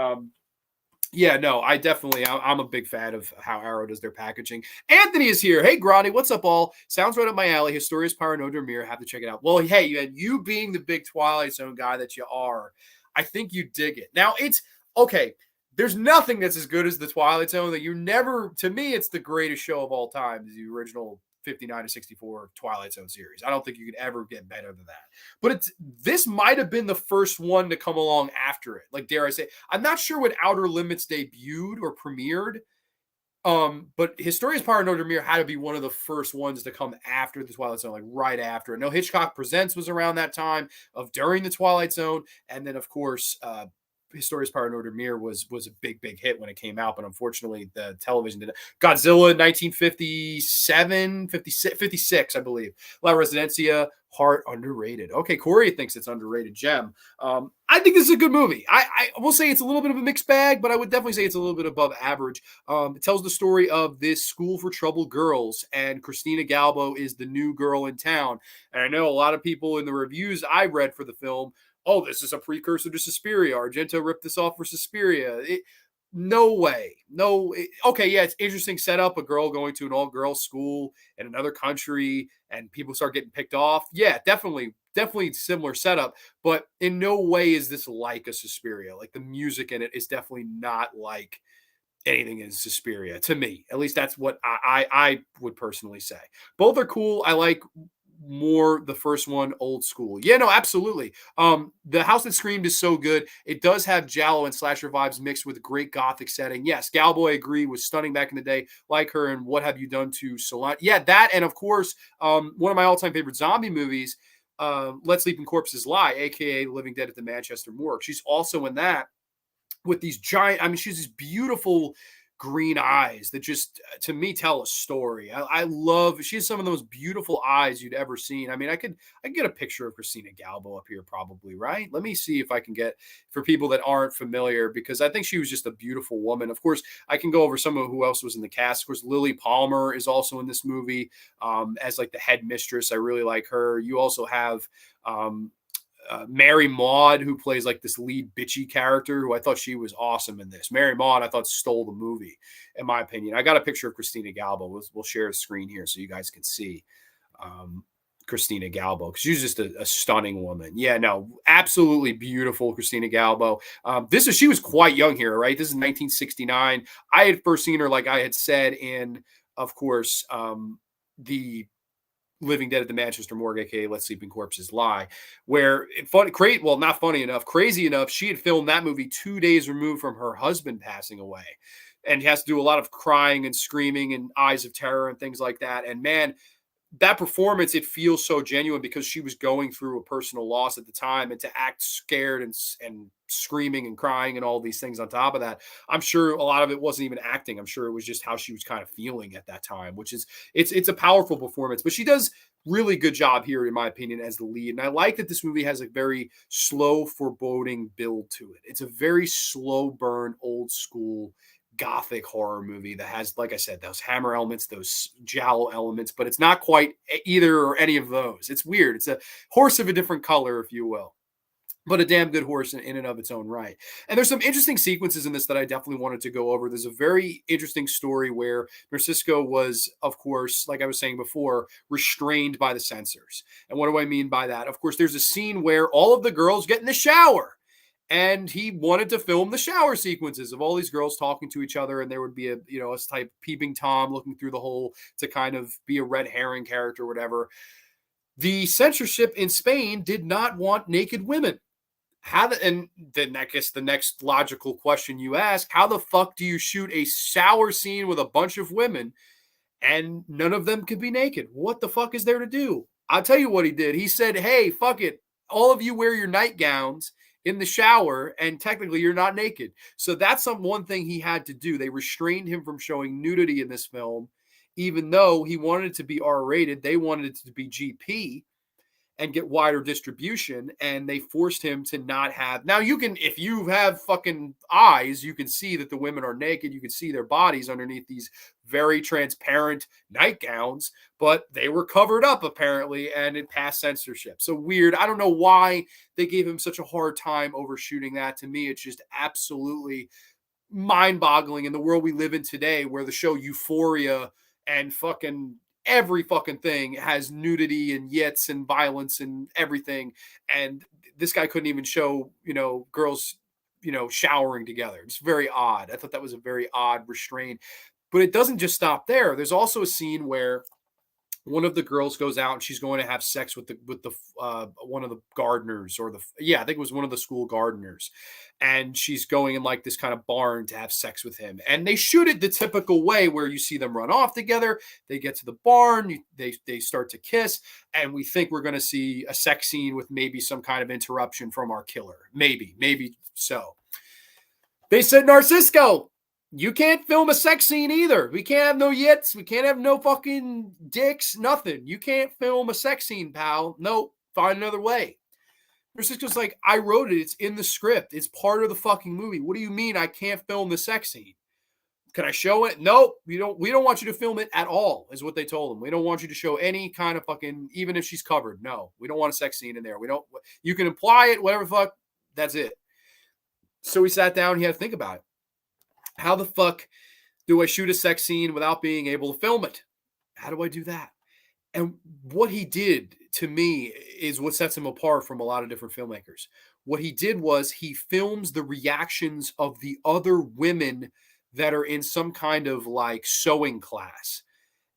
yeah, no, I'm a big fan of how Arrow does their packaging. Anthony is here. Hey, Grande, what's up, all? Sounds right up my alley. Historias, Dormir. Have to check it out. Well, hey, you being the big Twilight Zone guy that you are, I think you dig it. Now, it's okay. There's nothing that's as good as the Twilight Zone. To me, it's the greatest show of all time, the original 59 to 64 Twilight Zone series. I don't think you could ever get better than that. But this might have been the first one to come along after it. Like, dare I say, I'm not sure when Outer Limits debuted or premiered. But Historias Dormir had to be one of the first ones to come after the Twilight Zone, like right after it. No, Hitchcock Presents was around that time during the Twilight Zone. And then, of course, Historias Dormir was a big hit when it came out, but unfortunately the television did it. Godzilla 1957, 56, I believe. La Residencia, Heart, underrated. Okay, Corey thinks it's underrated gem. I think this is a good movie. I will say it's a little bit of a mixed bag, but I would definitely say it's a little bit above average. It tells the story of this school for troubled girls, and Christina Galbo is the new girl in town. And I know a lot of people in the reviews I read for the film, oh, this is a precursor to Suspiria. Argento ripped this off for Suspiria. No way. No. Okay, yeah, it's interesting setup. A girl going to an all-girls school in another country, and people start getting picked off. Yeah, definitely similar setup. But in no way is this like a Suspiria. Like, the music in it is definitely not like anything in Suspiria, to me. At least that's what I would personally say. Both are cool. I like more the first one, old school. Yeah, no, absolutely. The House That Screamed is so good. It does have giallo and slasher vibes mixed with a great gothic setting. Yes, Galbo, I agree, was stunning back in the day. Like her and What Have You Done to Salon? Yeah, that, and of course, one of my all-time favorite zombie movies, Let Sleeping Corpses Lie, aka Living Dead at the Manchester Morgue. She's also in that with these giant, she has these beautiful green eyes that just, to me, tell a story. I love, she has some of the most beautiful eyes you'd ever seen. I mean, I could get a picture of Christina Galbo up here probably, right? Let me see if I can get, for people that aren't familiar, because I think she was just a beautiful woman. Of course, I can go over some of who else was in the cast. Of course, Lily Palmer is also in this movie as like the head mistress. I really like her. You also have Mary Maude, who plays like this lead bitchy character, who I thought she was awesome in this. Mary Maude, I thought, stole the movie, in my opinion. I got a picture of Christina Galbo. We'll share a screen here so you guys can see Christina Galbo, because she's just a stunning woman. Yeah, no, absolutely beautiful Christina Galbo. She was quite young here, right? This is 1969. I had first seen her, like I had said, in, of course, the Living Dead at the Manchester Morgue, aka Let Sleeping Corpses Lie, where not funny enough, crazy enough, she had filmed that movie 2 days removed from her husband passing away. And has to do a lot of crying and screaming and eyes of terror and things like that. And man, that performance, it feels so genuine because she was going through a personal loss at the time, and to act scared and screaming and crying and all these things on top of that, I'm sure a lot of it wasn't even acting. I'm sure it was just how she was kind of feeling at that time, which is it's a powerful performance. But she does really good job here, in my opinion, as the lead. And I like that this movie has a very slow, foreboding build to it. It's a very slow burn, old school gothic horror movie that has, like I said, those hammer elements, those jowl elements, but it's not quite either or any of those. It's weird. It's a horse of a different color, if you will, but a damn good horse in and of its own right. And there's some interesting sequences in this that I definitely wanted to go over. There's a very interesting story where Narsisco was, of course, like I was saying before, restrained by the censors. And what do I mean by that? Of course, there's a scene where all of the girls get in the shower, and he wanted to film the shower sequences of all these girls talking to each other, and there would be a type peeping Tom looking through the hole to kind of be a red herring character or whatever. The censorship in Spain did not want naked women. And then I guess the next logical question you ask, how the fuck do you shoot a shower scene with a bunch of women and none of them could be naked? What the fuck is there to do? I'll tell you what he did. He said, hey, fuck it. All of you wear your nightgowns in the shower, and technically you're not naked. So that's one thing he had to do. They restrained him from showing nudity in this film, even though he wanted it to be R-rated. They wanted it to be GP and get wider distribution, and they forced him to not have. Now you can, if you have fucking eyes, you can see that the women are naked. You can see their bodies underneath these very transparent nightgowns, but they were covered up apparently, and it passed censorship. So weird. I don't know why they gave him such a hard time overshooting that. To me, it's just absolutely mind-boggling in the world we live in today, where the show Euphoria and fucking every fucking thing has nudity and yits and violence and everything. And this guy couldn't even show, girls, showering together. It's very odd. I thought that was a very odd restraint, but it doesn't just stop there. There's also a scene where one of the girls goes out and she's going to have sex with the one of the gardeners, or I think it was one of the school gardeners, and she's going in like this kind of barn to have sex with him, and they shoot it the typical way where you see them run off together. They get to the barn, they start to kiss, and we think we're going to see a sex scene with maybe some kind of interruption from our killer. Maybe so. They said, Narsisco, you can't film a sex scene either. We can't have no yits. We can't have no fucking dicks, nothing. You can't film a sex scene, pal. Nope. Find another way. Narsisco's like, I wrote it. It's in the script. It's part of the fucking movie. What do you mean I can't film the sex scene? Can I show it? Nope. We don't want you to film it at all, is what they told him. We don't want you to show any kind of fucking, even if she's covered. No, we don't want a sex scene in there. You can imply it, whatever the fuck. That's it. So he sat down. He had to think about it. How the fuck do I shoot a sex scene without being able to film it? How do I do that? And what he did, to me, is what sets him apart from a lot of different filmmakers. What he did was he films the reactions of the other women that are in some kind of like sewing class.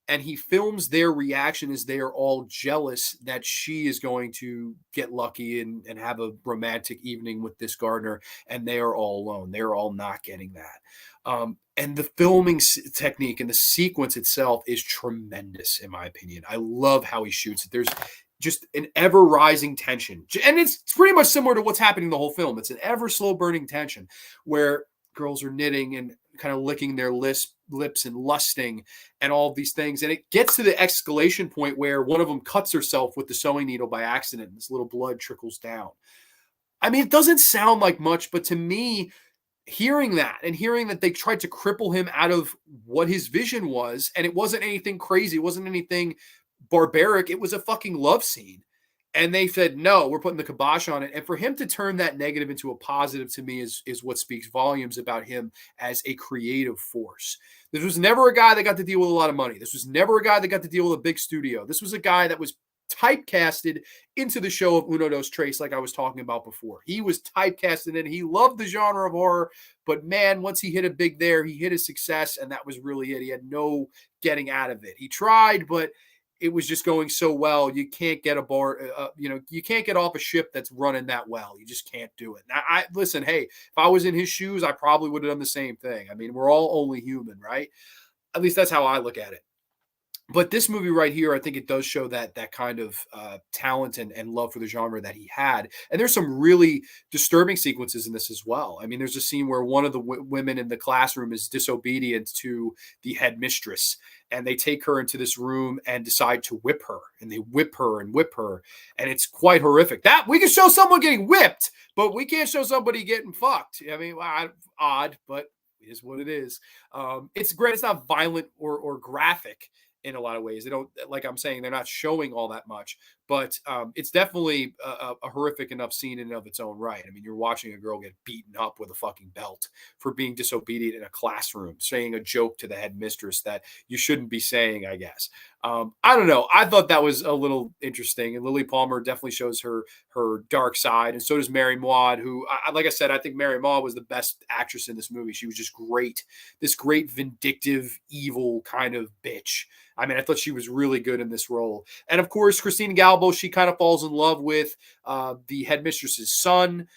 And he films their reaction as they are all jealous that she is going to get lucky and have a romantic evening with this gardener, and they are all alone. They're all not getting that. And the filming technique and the sequence itself is tremendous, in my opinion. I love how he shoots it. There's just an ever-rising tension. And it's pretty much similar to what's happening in the whole film. It's an ever slow-burning tension where girls are knitting and kind of licking their lips and lusting and all of these things. And it gets to the escalation point where one of them cuts herself with the sewing needle by accident, and this little blood trickles down. I mean, it doesn't sound like much, but to me, hearing that and hearing that they tried to cripple him out of what his vision was, and it wasn't anything crazy, it wasn't anything barbaric, it was a fucking love scene. And they said, no, we're putting the kibosh on it. And for him to turn that negative into a positive, to me, is what speaks volumes about him as a creative force. This was never a guy that got to deal with a lot of money. This was never a guy that got to deal with a big studio. This was a guy that was typecasted into the show of Uno Dos Tres, like I was talking about before. He was typecasted in. He loved the genre of horror, but man, once he hit it big there, he hit his success, and that was really it. He had no getting out of it. He tried, but it was just going so well. You can't get you can't get off a ship that's running that well. You just can't do it. Now, I listen. Hey, if I was in his shoes, I probably would have done the same thing. I mean, we're all only human, right? At least that's how I look at it. But this movie right here, I think it does show that kind of talent and love for the genre that he had. And there's some really disturbing sequences in this as well. I mean, there's a scene where one of the women in the classroom is disobedient to the headmistress, and they take her into this room and decide to whip her, and they whip her and whip her, and it's quite horrific. That we can show someone getting whipped, but we can't show somebody getting fucked. I mean, odd, but it is what it is. It's great. It's not violent or graphic in a lot of ways. They don't, like I'm saying, they're not showing all that much, but it's definitely a horrific enough scene in and of its own right. I mean, you're watching a girl get beaten up with a fucking belt for being disobedient in a classroom, saying a joke to the headmistress that you shouldn't be saying, I guess. I don't know. I thought that was a little interesting, and Lily Palmer definitely shows her dark side, and so does Mary Maude, who, like I said, I think Mary Maude was the best actress in this movie. She was just great, this great vindictive, evil kind of bitch. I mean, I thought she was really good in this role. And of course, Christina Galbo, she kind of falls in love with the headmistress's son.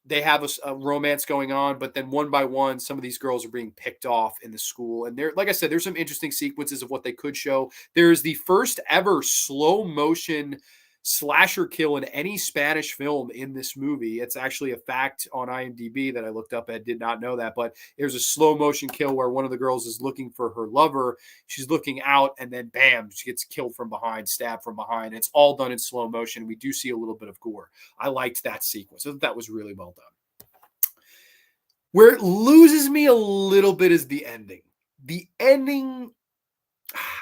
They have a romance going on, but then one by one, some of these girls are being picked off in the school. And there, like I said, there's some interesting sequences of what they could show. There's the first ever slow motion slasher kill in any Spanish film in this movie. It's actually a fact on IMDb that I looked up. I did not know that, but there's a slow motion kill where one of the girls is looking for her lover. She's looking out, and then bam, she gets killed from behind, stabbed from behind. It's all done in slow motion. We do see a little bit of gore. I liked that sequence. I thought that was really well done. Where it loses me a little bit is the ending. The ending,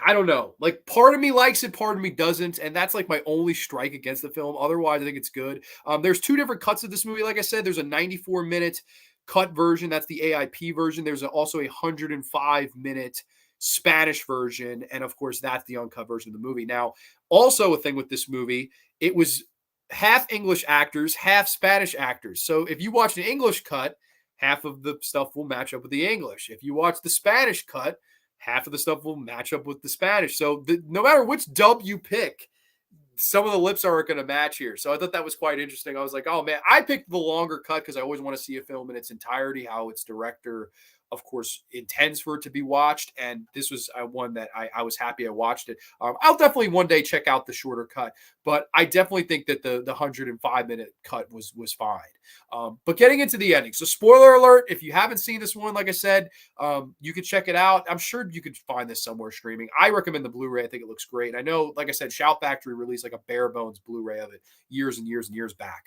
I don't know. Like, part of me likes it, part of me doesn't, and that's like my only strike against the film. Otherwise, I think it's good. There's two different cuts of this movie. Like I said, there's a 94-minute cut version. That's the AIP version. There's also a 105-minute Spanish version, and of course, that's the uncut version of the movie. Now, also a thing with this movie, it was half English actors, half Spanish actors. So if you watch the English cut, half of the stuff will match up with the English. If you watch the Spanish cut, half of the stuff will match up with the Spanish. So no matter which dub you pick, some of the lips aren't going to match here. So I thought that was quite interesting. I was like, oh man, I picked the longer cut because I always want to see a film in its entirety, how its director, of course, intends for it to be watched. And this was one that I was happy I watched it. I'll definitely one day check out the shorter cut, but I definitely think that the 105-minute cut was fine. But getting into the ending. So spoiler alert, if you haven't seen this one, like I said, you can check it out. I'm sure you could find this somewhere streaming. I recommend the Blu-ray. I think it looks great. And I know, like I said, Shout Factory released like a bare bones Blu-ray of it years and years and years back.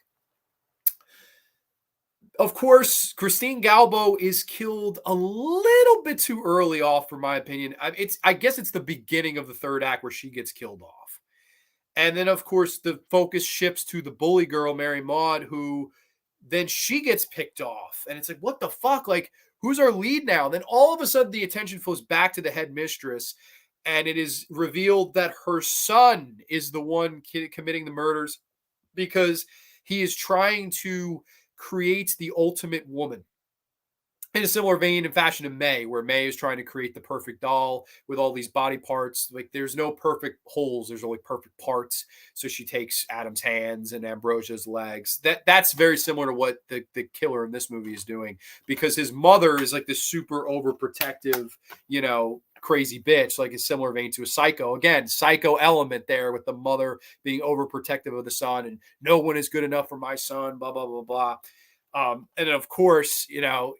Of course, Christine Galbo is killed a little bit too early off, for my opinion. I guess it's the beginning of the third act where she gets killed off. And then, of course, the focus shifts to the bully girl, Mary Maude, who then she gets picked off. And it's like, what the fuck? Like, who's our lead now? Then all of a sudden, the attention flows back to the headmistress, and it is revealed that her son is the one committing the murders because he is trying to create the ultimate woman. In a similar vein and fashion to May, where May is trying to create the perfect doll with all these body parts. Like, there's no perfect holes, there's only perfect parts. So she takes Adam's hands and Ambrosia's legs. That's very similar to what the killer in this movie is doing, because his mother is like this super overprotective, crazy bitch, like a similar vein to a Psycho. Again, Psycho element there with the mother being overprotective of the son, and no one is good enough for my son, blah, blah, blah, blah. And then, of course,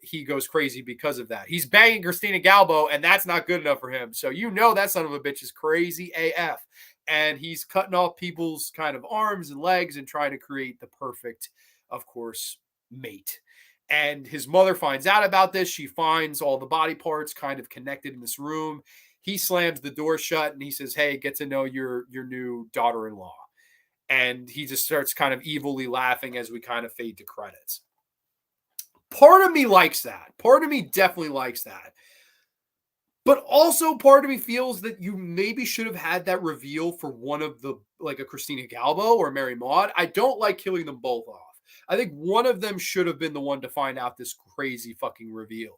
he goes crazy because of that. He's banging Christina Galbo, and that's not good enough for him. So that son of a bitch is crazy AF. And he's cutting off people's kind of arms and legs and trying to create the perfect, of course, mate. And his mother finds out about this. She finds all the body parts kind of connected in this room. He slams the door shut and he says, hey, get to know your new daughter-in-law. And he just starts kind of evilly laughing as we kind of fade to credits. Part of me likes that. Part of me definitely likes that. But also part of me feels that you maybe should have had that reveal for one of the, like a Christina Galbo or Mary Maude. I don't like killing them both off. I think one of them should have been the one to find out this crazy fucking reveal.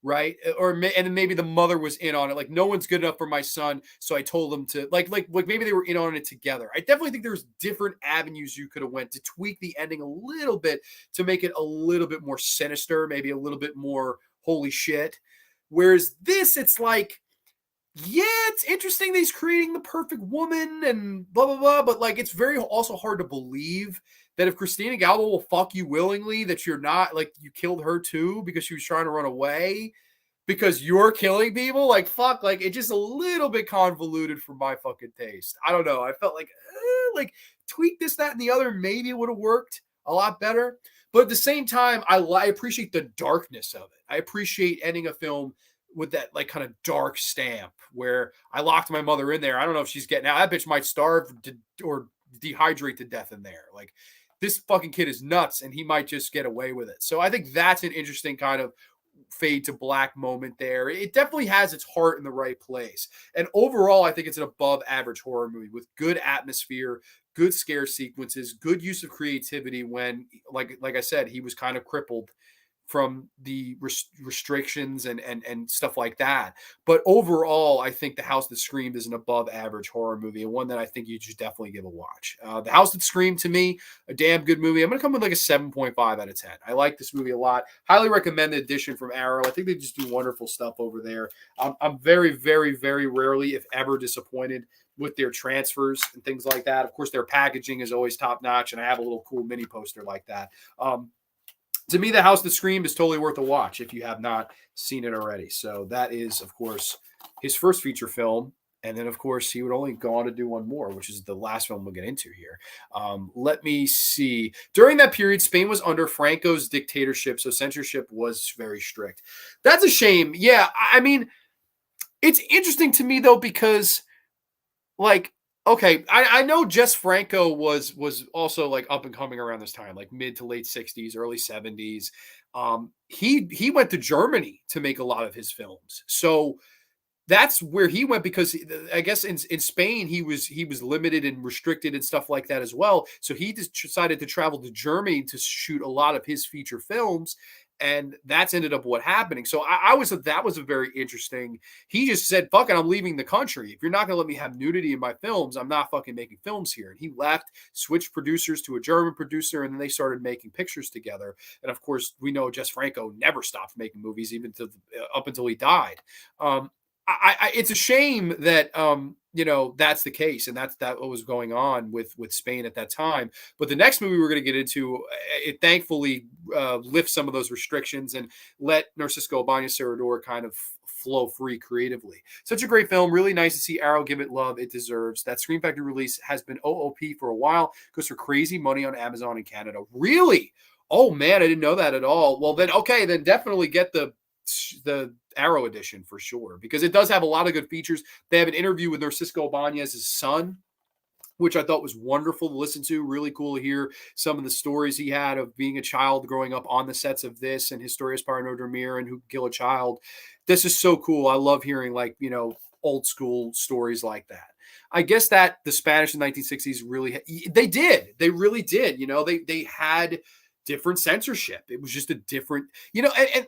right? And then maybe the mother was in on it. Like, no one's good enough for my son, so I told them to like maybe they were in on it together. I definitely think there's different avenues you could have went to tweak the ending a little bit to make it a little bit more sinister, maybe a little bit more holy shit. Whereas this, it's like, yeah, it's interesting that he's creating the perfect woman and blah blah blah, but like it's very also hard to believe that if Christina Galbo will fuck you willingly, that you're not like you killed her too because she was trying to run away because you're killing people. Like fuck, like it's just a little bit convoluted for my fucking taste. I don't know. I felt like tweak this, that, and the other. Maybe it would have worked a lot better. But at the same time, I appreciate the darkness of it. I appreciate ending a film with that like kind of dark stamp where I locked my mother in there. I don't know if she's getting out. That bitch might starve or dehydrate to death in there. Like this fucking kid is nuts and he might just get away with it. So I think that's an interesting kind of fade to black moment there. It definitely has its heart in the right place. And overall, I think it's an above average horror movie with good atmosphere, good scare sequences, good use of creativity when like I said, he was kind of crippled from the restrictions and stuff like that. But overall, I think The House That Screamed is an above average horror movie and one that I think you should definitely give a watch. The House That Screamed, to me, a damn good movie. I'm going to come with like a 7.5 out of 10. I like this movie a lot. Highly recommend the addition from Arrow. I think they just do wonderful stuff over there. I'm very, very, very rarely, if ever, disappointed with their transfers and things like that. Of course, their packaging is always top notch, and I have a little cool mini poster like that. To me, The House That Screamed is totally worth a watch if you have not seen it already. So that is, of course, his first feature film. And then, of course, he would only go on to do one more, which is the last film we'll get into here. Let me see. During that period, Spain was under Franco's dictatorship, so censorship was very strict. That's a shame. Yeah, I mean, it's interesting to me, though, because, like, okay, I know Jess Franco was also like up and coming around this time, like mid to late 60s, early 70s. He went to Germany to make a lot of his films. So that's where he went because I guess in Spain he was limited and restricted and stuff like that as well. So he just decided to travel to Germany to shoot a lot of his feature films, and that's ended up what happening. So that was a very interesting. He just said, "Fuck it, I'm leaving the country. If you're not going to let me have nudity in my films, I'm not fucking making films here." And he left, switched producers to a German producer, and then they started making pictures together. And of course, we know Jess Franco never stopped making movies even up until he died. It's a shame that that's the case, and that what was going on with Spain at that time. But the next movie we're going to get into, it thankfully lifts some of those restrictions and let Narsisco Ibanez Serrador kind of flow free creatively. Such a great film. Really nice to see Arrow give it love it deserves. That Scream Factory release has been OOP for a while. Goes for crazy money on Amazon in Canada. Really? Oh man, I didn't know that at all. Well then, okay, then definitely get the Arrow edition for sure because it does have a lot of good features. They have an interview with Narsisco Ibanez's son, which I thought was wonderful to listen to. Really cool to hear some of the stories he had of being a child growing up on the sets of this and Historias para no Dormir and Who Could Kill a Child. This is so cool. I love hearing old school stories like that. I guess that the Spanish in the 1960s they really did. They had different censorship. It was just a different, and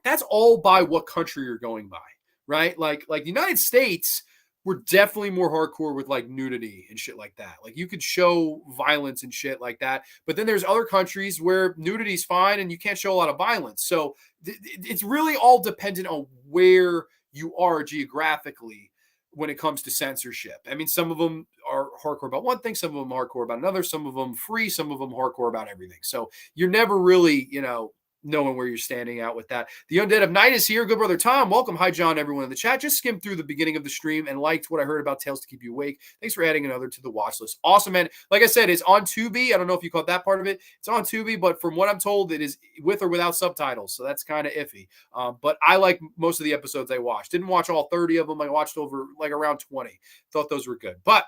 that's all by what country you're going by, right? Like the United States were definitely more hardcore with like nudity and shit like that. Like you could show violence and shit like that, but then there's other countries where nudity is fine and you can't show a lot of violence. So it's really all dependent on where you are geographically when it comes to censorship. I mean, some of them are hardcore about one thing, some of them hardcore about another, some of them free, some of them hardcore about everything. So you're never really, knowing where you're standing out with that. The Undead of Night is here. Good brother Tom, welcome. Hi, John, everyone in the chat. Just skimmed through the beginning of the stream and liked what I heard about Tales to Keep You Awake. Thanks for adding another to the watch list. Awesome, man. Like I said, it's on Tubi. I don't know if you caught that part of it. It's on Tubi, but from what I'm told, it is with or without subtitles. So that's kind of iffy. But I like most of the episodes I watched. Didn't watch all 30 of them. I watched over like around 20. Thought those were good. But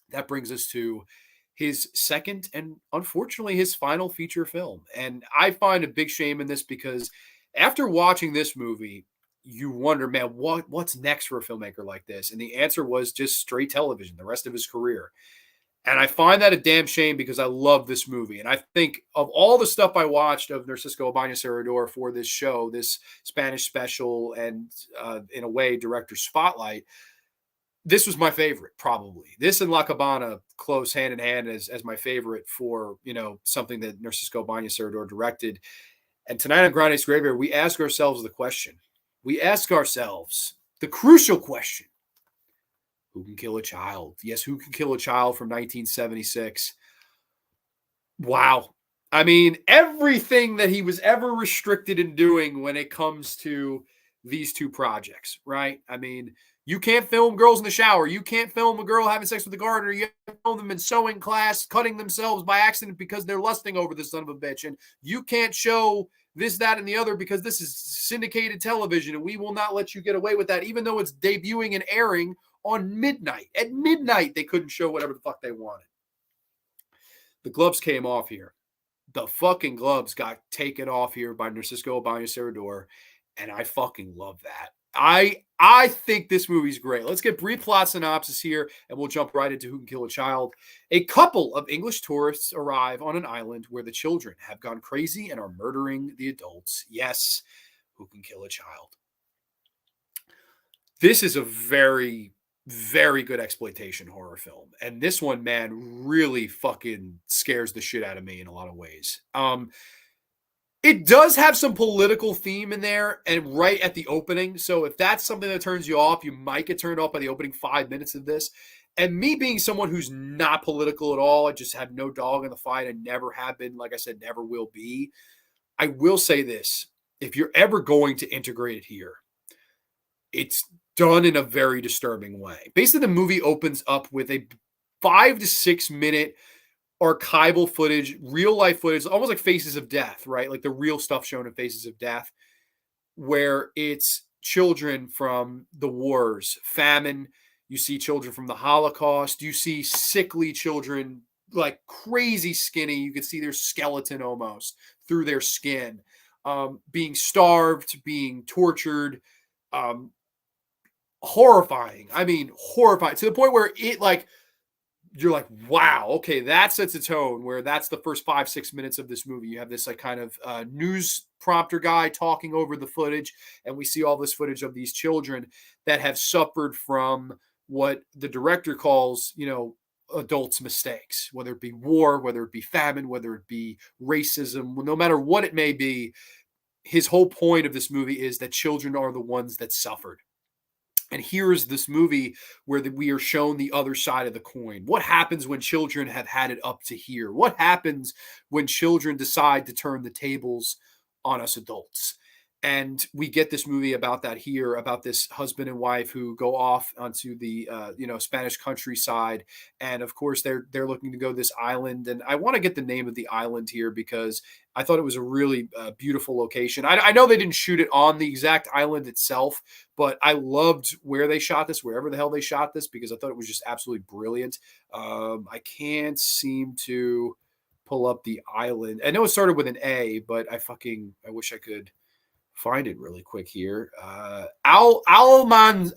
that brings us to his second and unfortunately his final feature film. And I find a big shame in this because after watching this movie, you wonder, man, what's next for a filmmaker like this? And the answer was just straight television the rest of his career. And I find that a damn shame because I love this movie. And I think of all the stuff I watched of Narsisco Ibanez Serrador for this show, this Spanish special, and in a way, director spotlight, this was my favorite, probably. This and La Cabana close hand in hand as my favorite for, something that Narsisco Ibanez Serrador directed. And tonight on Grande's Graveyard, we ask ourselves the question. We ask ourselves the crucial question. Who can kill a child? Yes, Who Can Kill a Child from 1976. Wow. I mean, everything that he was ever restricted in doing when it comes to these two projects, right? I mean, you can't film girls in the shower. You can't film a girl having sex with a gardener. You can't film them in sewing class, cutting themselves by accident because they're lusting over this son of a bitch. And you can't show this, that, and the other because this is syndicated television, and we will not let you get away with that, even though it's debuting and airing on midnight. At midnight, they couldn't show whatever the fuck they wanted. The gloves came off here. The fucking gloves got taken off here by Narsisco Ibanez Serrador, and I fucking love that. I think this movie's great. Let's get brief plot synopsis here, and we'll jump right into Who Can Kill a Child. A couple of English tourists arrive on an island where the children have gone crazy and are murdering the adults. Yes, Who Can Kill a Child? This is a very, very good exploitation horror film. And this one, man, really fucking scares the shit out of me in a lot of ways. It does have some political theme in there and right at the opening. So if that's something that turns you off, you might get turned off by the opening 5 minutes of this. And me being someone who's not political at all, I just have no dog in the fight. I never have been, like I said, never will be. I will say this. If you're ever going to integrate it here, it's done in a very disturbing way. Basically, the movie opens up with a 5 to 6 minute archival footage, real life footage, almost like Faces of Death, right? Like the real stuff shown in Faces of Death, where it's children from the wars, famine. You see children from the Holocaust. You see sickly children, like crazy skinny. You can see their skeleton almost through their skin, being starved, being tortured, horrifying. I mean, horrifying to the point where you're like, wow, okay, that sets a tone where that's the first 5-6 minutes of this movie. You have this like kind of news prompter guy talking over the footage, and we see all this footage of these children that have suffered from what the director calls, adults' mistakes, whether it be war, whether it be famine, whether it be racism, no matter what it may be. His whole point of this movie is that children are the ones that suffered. And here is this movie where we are shown the other side of the coin. What happens when children have had it up to here? What happens when children decide to turn the tables on us adults? And we get this movie about that here, about this husband and wife who go off onto the Spanish countryside, and of course they're looking to go to this island. And I want to get the name of the island here because I thought it was a really beautiful location. I know they didn't shoot it on the exact island itself, but I loved where they shot this, wherever the hell they shot this, because I thought it was just absolutely brilliant. I can't seem to pull up the island. I know it started with an A, but I wish I could find it really quick here. Almanzora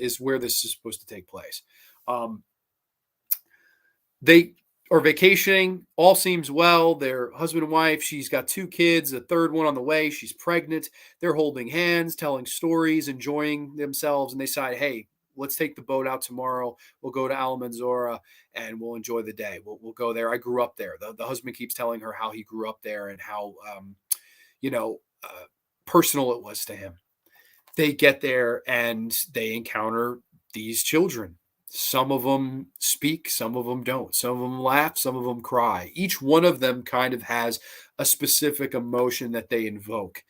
is where this is supposed to take place. They are vacationing. All seems well. They're husband and wife. She's got 2 kids, a third one on the way. She's pregnant. They're holding hands, telling stories, enjoying themselves. And they decide, hey, let's take the boat out tomorrow. We'll go to Almanzora and we'll enjoy the day. We'll go there. I grew up there. The husband keeps telling her how he grew up there and how, personal it was to him. They get there and they encounter these children. Some of them speak, some of them don't. Some of them laugh, some of them cry. Each one of them kind of has a specific emotion that they invoke.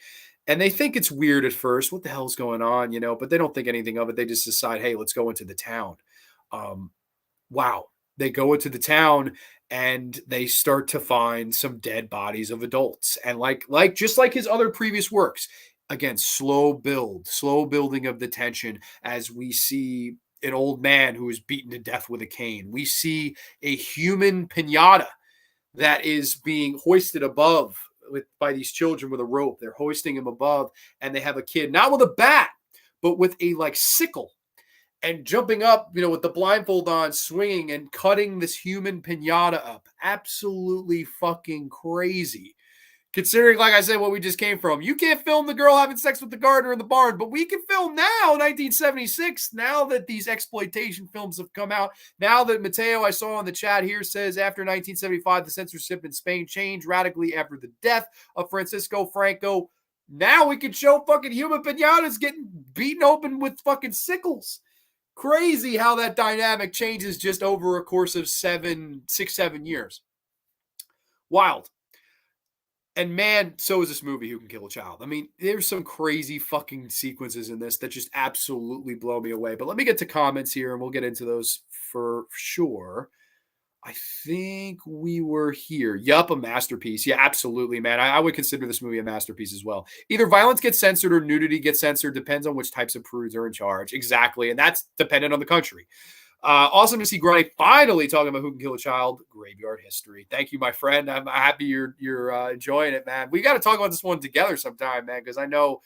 And they think it's weird at first. What the hell's going on? But they don't think anything of it. They just decide, hey, let's go into the town. Wow. They go into the town and they start to find some dead bodies of adults. And just like his other previous works, again, slow building of the tension as we see an old man who is beaten to death with a cane. We see a human piñata that is being hoisted above by these children with a rope. They're hoisting him above, and they have a kid, not with a bat, but with a sickle. and jumping up, with the blindfold on, swinging and cutting this human pinata up. Absolutely fucking crazy. Considering, like I said, what we just came from. You can't film the girl having sex with the gardener in the barn, but we can film now, 1976, now that these exploitation films have come out. Now that Mateo, I saw in the chat here, says after 1975, the censorship in Spain changed radically after the death of Francisco Franco. Now we can show fucking human pinatas getting beaten open with fucking sickles. Crazy how that dynamic changes just over a course of 7 years. Wild. And man, so is this movie, Who Can Kill a Child. I mean, there's some crazy fucking sequences in this that just absolutely blow me away. But let me get to comments here and we'll get into those for sure. I think we were here. Yup, a masterpiece. Yeah, absolutely, man. I would consider this movie a masterpiece as well. Either violence gets censored or nudity gets censored. Depends on which types of prudes are in charge. Exactly. And that's dependent on the country. Awesome to see Grande finally talking about Who Can Kill a Child. Graveyard History. Thank you, my friend. I'm happy you're enjoying it, man. We got to talk about this one together sometime, man, because I know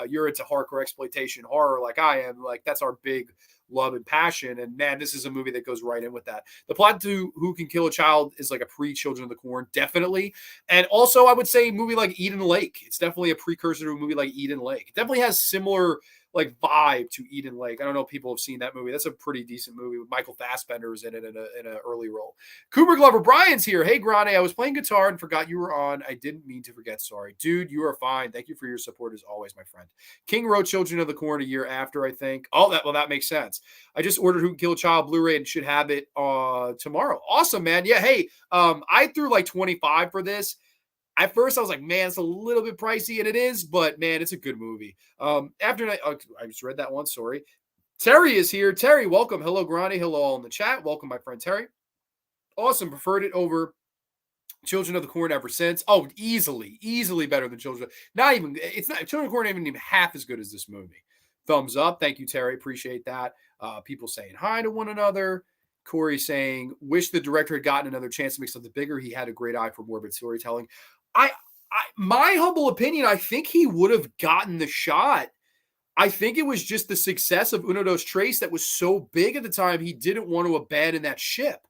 you're into hardcore exploitation horror like I am. Like, that's our big love and passion. And man, this is a movie that goes right in with that. The plot to Who Can Kill a Child is like a pre-Children of the Corn, definitely. And also, I would say a movie like Eden Lake. It's definitely a precursor to a movie like Eden Lake. It definitely has similar like vibe to Eden Lake. I don't know if people have seen that movie. That's a pretty decent movie with Michael Fassbender is in it in an early role. Cooper Glover Brian's here. Hey, Grande, I was playing guitar and forgot you were on. I didn't mean to forget. Sorry. Dude, you are fine. Thank you for your support as always, my friend. King wrote Children of the Corn a year after, I think. Oh, that makes sense. I just ordered Who Can Kill a Child Blu-ray and should have it tomorrow. Awesome, man. Yeah, hey, I threw like 25 for this. At first, I was like, man, it's a little bit pricey, and it is, but man, it's a good movie. After I just read that one, sorry. Terry is here. Terry, welcome. Hello, Grande. Hello, all in the chat. Welcome, my friend Terry. Awesome. Preferred it over Children of the Corn ever since. Oh, easily better than Children. Children of the Corn ain't even half as good as this movie. Thumbs up. Thank you, Terry. Appreciate that. People saying hi to one another. Corey saying, wish the director had gotten another chance to make something bigger. He had a great eye for morbid storytelling. My humble opinion, I think he would have gotten the shot. I think it was just the success of Uno Dos Tres that was so big at the time, he didn't want to abandon that ship.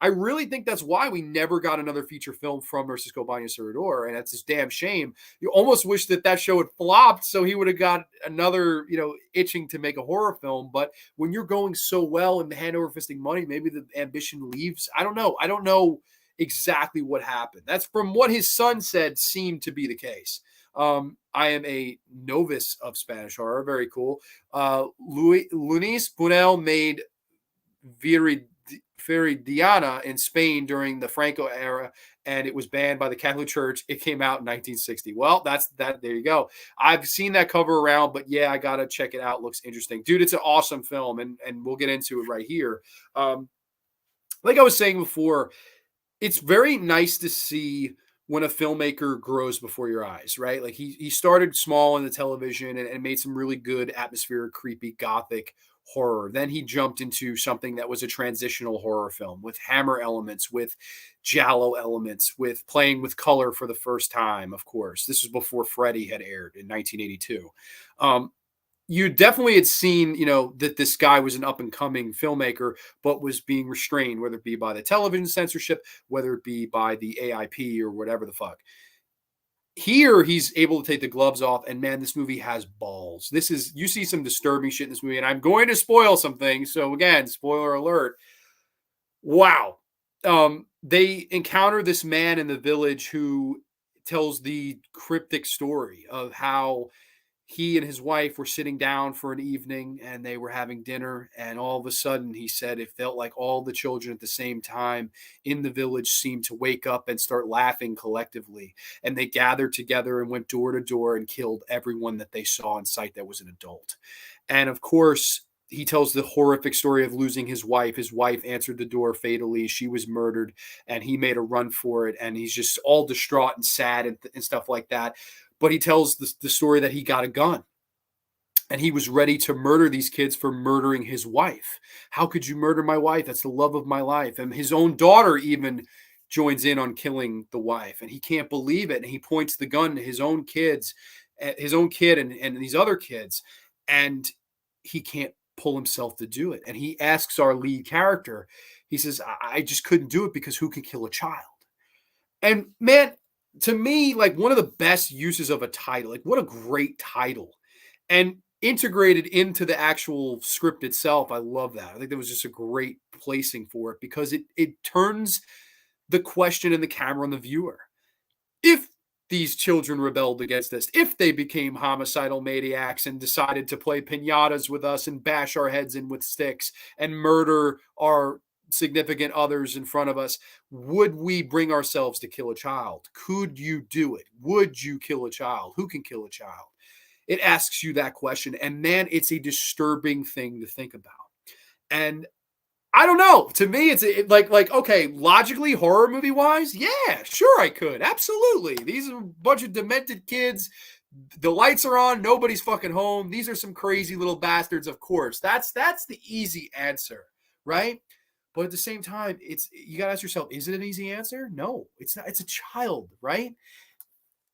I really think that's why we never got another feature film from Narsisco Ibanez Serrador, and that's a damn shame. You almost wish that show had flopped so he would have got another, itching to make a horror film. But when you're going so well and hand over fisting money, maybe the ambition leaves. I don't know exactly what happened. That's from what his son said seemed to be the case. I am a novice of Spanish horror. Very cool. Luis Bunel made Viridiana in Spain during the Franco era, and it was banned by the Catholic Church. It came out in 1960. Well, that's that. There you go. I've seen that cover around, but yeah, I gotta check it out. Looks interesting, dude. It's an awesome film, and we'll get into it right here. Like I was saying before, it's very nice to see when a filmmaker grows before your eyes, right? Like he started small in the television and made some really good atmospheric, creepy, gothic horror. Then he jumped into something that was a transitional horror film with hammer elements, with giallo elements, with playing with color for the first time, of course. This was before Freddy had aired in 1982. You definitely had seen, that this guy was an up and coming filmmaker, but was being restrained, whether it be by the television censorship, whether it be by the AIP or whatever the fuck. Here, he's able to take the gloves off, and man, this movie has balls. You see some disturbing shit in this movie, and I'm going to spoil some things. So again, spoiler alert. Wow. They encounter this man in the village who tells the cryptic story of how he and his wife were sitting down for an evening and they were having dinner. And all of a sudden, he said it felt like all the children at the same time in the village seemed to wake up and start laughing collectively. And they gathered together and went door to door and killed everyone that they saw in sight that was an adult. And of course, he tells the horrific story of losing his wife. His wife answered the door fatally. She was murdered and he made a run for it. And he's just all distraught and sad and stuff like that. But he tells the story that he got a gun and he was ready to murder these kids for murdering his wife. How could you murder my wife? That's the love of my life. And his own daughter even joins in on killing the wife, and he can't believe it. And he points the gun to his own kid and these other kids, and he can't pull himself to do it. And he asks our lead character, he says, I just couldn't do it because who can kill a child? And man, to me, like one of the best uses of a title, like what a great title. And integrated into the actual script itself, I love that. I think that was just a great placing for it because it turns the question and the camera on the viewer. If these children rebelled against us, if they became homicidal maniacs and decided to play piñatas with us and bash our heads in with sticks and murder our significant others in front of us, would we bring ourselves to kill a child? Could you do it? Would you kill a child? Who can kill a child? It asks you that question. And man, it's a disturbing thing to think about. And I don't know. To me, it's like okay, logically, horror movie wise, yeah, sure, I could, absolutely. These are a bunch of demented kids. The lights are on. Nobody's fucking home. These are some crazy little bastards. Of course, that's the easy answer, right? But at the same time, it's you gotta ask yourself: is it an easy answer? No, it's not. It's a child, right?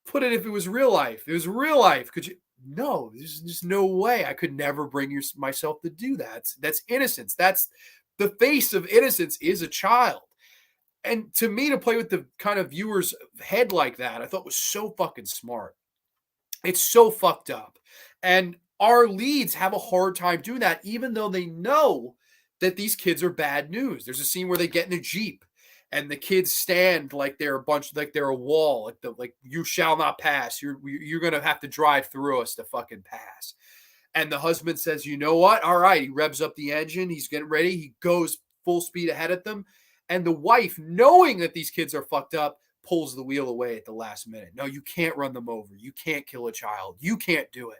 Put it if it was real life. If it was real life. Could you? No, there's just no way. I could never bring myself to do that. That's innocence. That's the face of innocence is a child. And to me, to play with the kind of viewer's head like that, I thought was so fucking smart. It's so fucked up. And our leads have a hard time doing that, even though they know that these kids are bad news. There's a scene where they get in a Jeep and the kids stand like they're a bunch, like they're a wall, like you shall not pass. You're gonna have to drive through us to fucking pass. And the husband says, you know what? All right. He revs up the engine. He's getting ready. He goes full speed ahead at them. And the wife, knowing that these kids are fucked up, pulls the wheel away at the last minute. No, you can't run them over. You can't kill a child. You can't do it.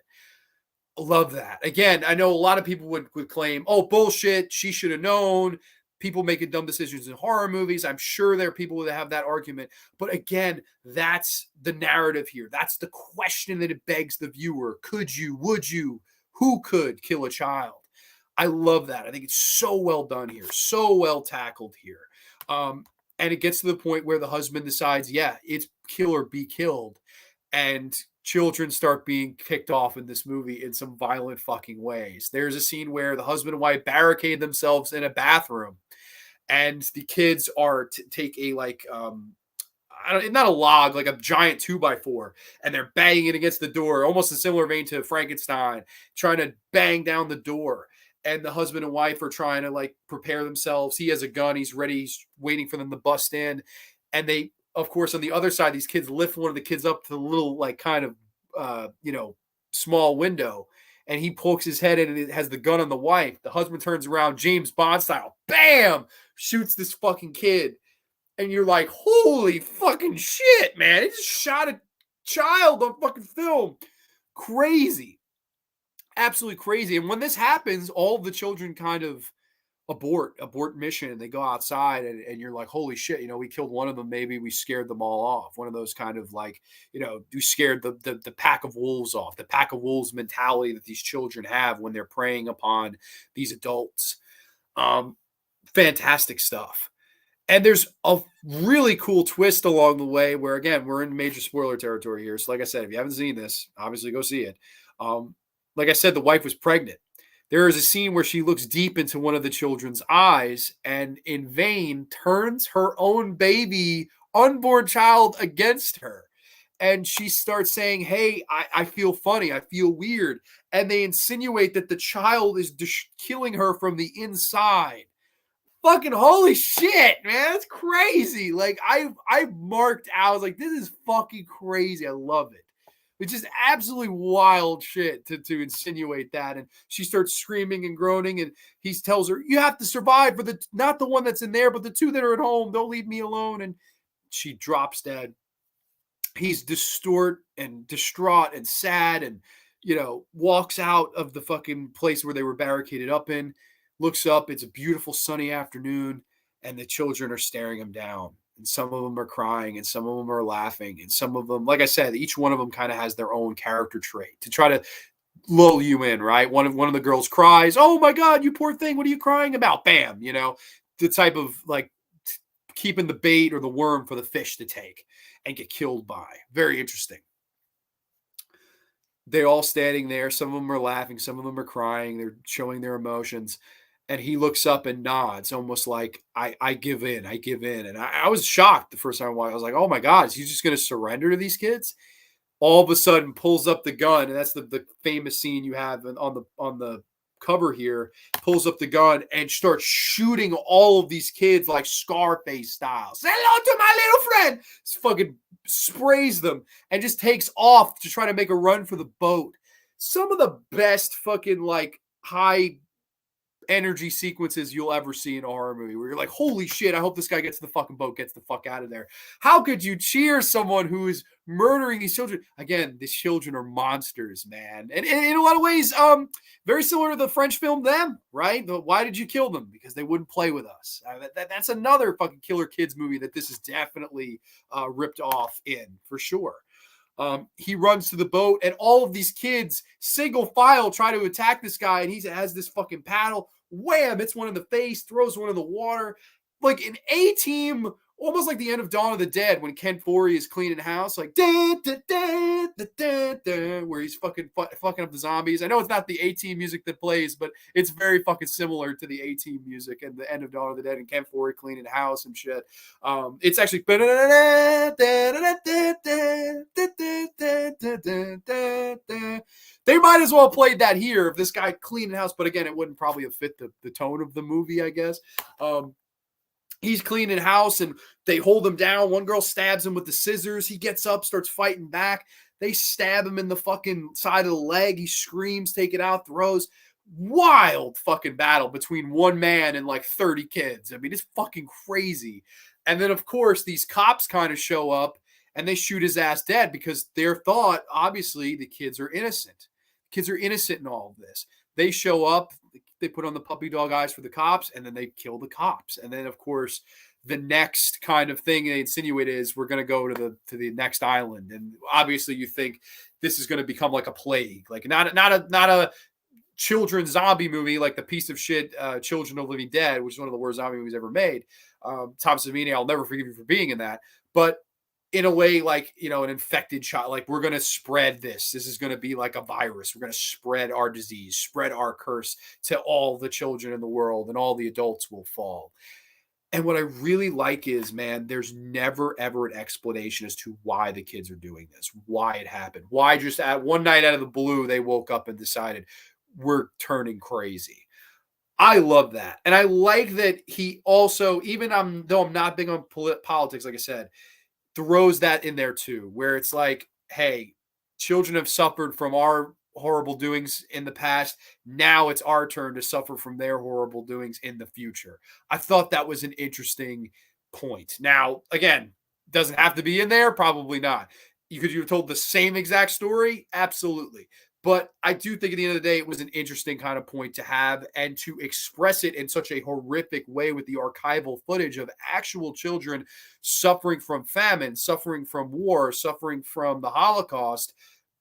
Love that. Again, I know a lot of people would claim, oh, bullshit. She should have known. People making dumb decisions in horror movies. I'm sure there are people that have that argument. But again, that's the narrative here. That's the question that it begs the viewer. Could you? Would you? Who could kill a child? I love that. I think it's so well done here. So well tackled here. And it gets to the point where the husband decides, yeah, it's kill or be killed. And children start being kicked off in this movie in some violent fucking ways. There's a scene where the husband and wife barricade themselves in a bathroom and the kids are take a like not a log, like a giant 2x4, and they're banging it against the door, almost a similar vein to Frankenstein, trying to bang down the door. And the husband and wife are trying to like prepare themselves. He has a gun, he's ready, he's waiting for them to bust in. And they, of course, on the other side, these kids lift one of the kids up to the little like kind of small window. And he pokes his head in and it has the gun on the wife. The husband turns around, James Bond style, bam, shoots this fucking kid. And you're like, holy fucking shit, man. It just shot a child on fucking film. Crazy. Absolutely crazy. And when this happens, all the children kind of abort mission and they go outside and you're like, holy shit, we killed one of them. Maybe we scared them all off. One of those kind of like, you scared the pack of wolves off, the pack of wolves mentality that these children have when they're preying upon these adults. Fantastic stuff. And there's a really cool twist along the way where, again, we're in major spoiler territory here. So like I said, if you haven't seen this, obviously go see it. Like I said, the wife was pregnant. There is a scene where she looks deep into one of the children's eyes and in vain turns her own baby, unborn child against her. And she starts saying, hey, I feel funny. I feel weird. And they insinuate that the child is killing her from the inside. Fucking holy shit, man. That's crazy. Like I marked out. I was like, this is fucking crazy. I love it. It's just absolutely wild shit to insinuate that. And she starts screaming and groaning and he tells her, you have to survive for not the one that's in there, but the two that are at home. Don't leave me alone. And she drops dead. He's distraught and sad and, walks out of the fucking place where they were barricaded up in. Looks up, it's a beautiful sunny afternoon, and the children are staring him down. And some of them are crying, and some of them are laughing, and some of them, like I said, each one of them kind of has their own character trait to try to lull you in, right? One of the girls cries, "Oh my God, you poor thing! What are you crying about?" Bam, the type of like keeping the bait or the worm for the fish to take and get killed by. Very interesting. They all standing there. Some of them are laughing. Some of them are crying. They're showing their emotions. And he looks up and nods, almost like, I give in. I give in. And I was shocked the first time I watched. I was like, oh my God, is he just going to surrender to these kids? All of a sudden pulls up the gun, and that's the famous scene you have on the cover here. Pulls up the gun and starts shooting all of these kids like Scarface style. Say hello to my little friend. Just fucking sprays them and just takes off to try to make a run for the boat. Some of the best fucking like high energy sequences you'll ever see in a horror movie, where you're like, holy shit, I hope this guy gets to the fucking boat, gets the fuck out of there. How could you cheer someone who is murdering these children? Again, these children are monsters, man. And in a lot of ways, very similar to the French film Them, right? Why did you kill them? Because they wouldn't play with us. That's another fucking killer kids movie that this is definitely ripped off in, for sure. He runs to the boat, and all of these kids, single file, try to attack this guy, and he has this fucking paddle. Wham! Hits one in the face, throws one in the water. Like an A-team, almost like the end of Dawn of the Dead when Ken Foree is cleaning house, like da, da, da, da, da, da, where he's fucking up the zombies. I know it's not the A-team music that plays, but it's very fucking similar to the A-team music and the end of Dawn of the Dead and Ken Foree cleaning house and shit. It's actually they might as well have played that here if this guy cleaning house, but again, it wouldn't probably have fit the tone of the movie, I guess. He's cleaning house and they hold him down. One girl stabs him with the scissors. He gets up, starts fighting back. They stab him in the fucking side of the leg. He screams, take it out, throws. Wild fucking battle between one man and like 30 kids. I mean, it's fucking crazy. And then, of course, these cops kind of show up and they shoot his ass dead because their thought, obviously, the kids are innocent. Kids are innocent in all of this. They show up, they put on the puppy dog eyes for the cops, and then they kill the cops. And then, of course, the next kind of thing they insinuate is we're going to go to the next island. And obviously, you think this is going to become like a plague, like not a children's zombie movie like the piece of shit Children of the Living Dead, which is one of the worst zombie movies ever made. Tom Savini, I'll never forgive you for being in that, but in a way, like, you know, an infected child, like we're going to spread this. This is going to be like a virus. We're going to spread our disease, spread our curse to all the children in the world, and all the adults will fall. And what I really like is, man, there's never, ever an explanation as to why the kids are doing this, why it happened, why just at one night out of the blue, they woke up and decided we're turning crazy. I love that. And I like that he also, though I'm not big on politics, like I said, throws that in there too, where it's like, hey, children have suffered from our horrible doings in the past. Now it's our turn to suffer from their horrible doings in the future. I thought that was an interesting point. Now, again, doesn't have to be in there. Probably not. Could you have told the same exact story? Absolutely. But I do think at the end of the day, it was an interesting kind of point to have, and to express it in such a horrific way with the archival footage of actual children suffering from famine, suffering from war, suffering from the Holocaust,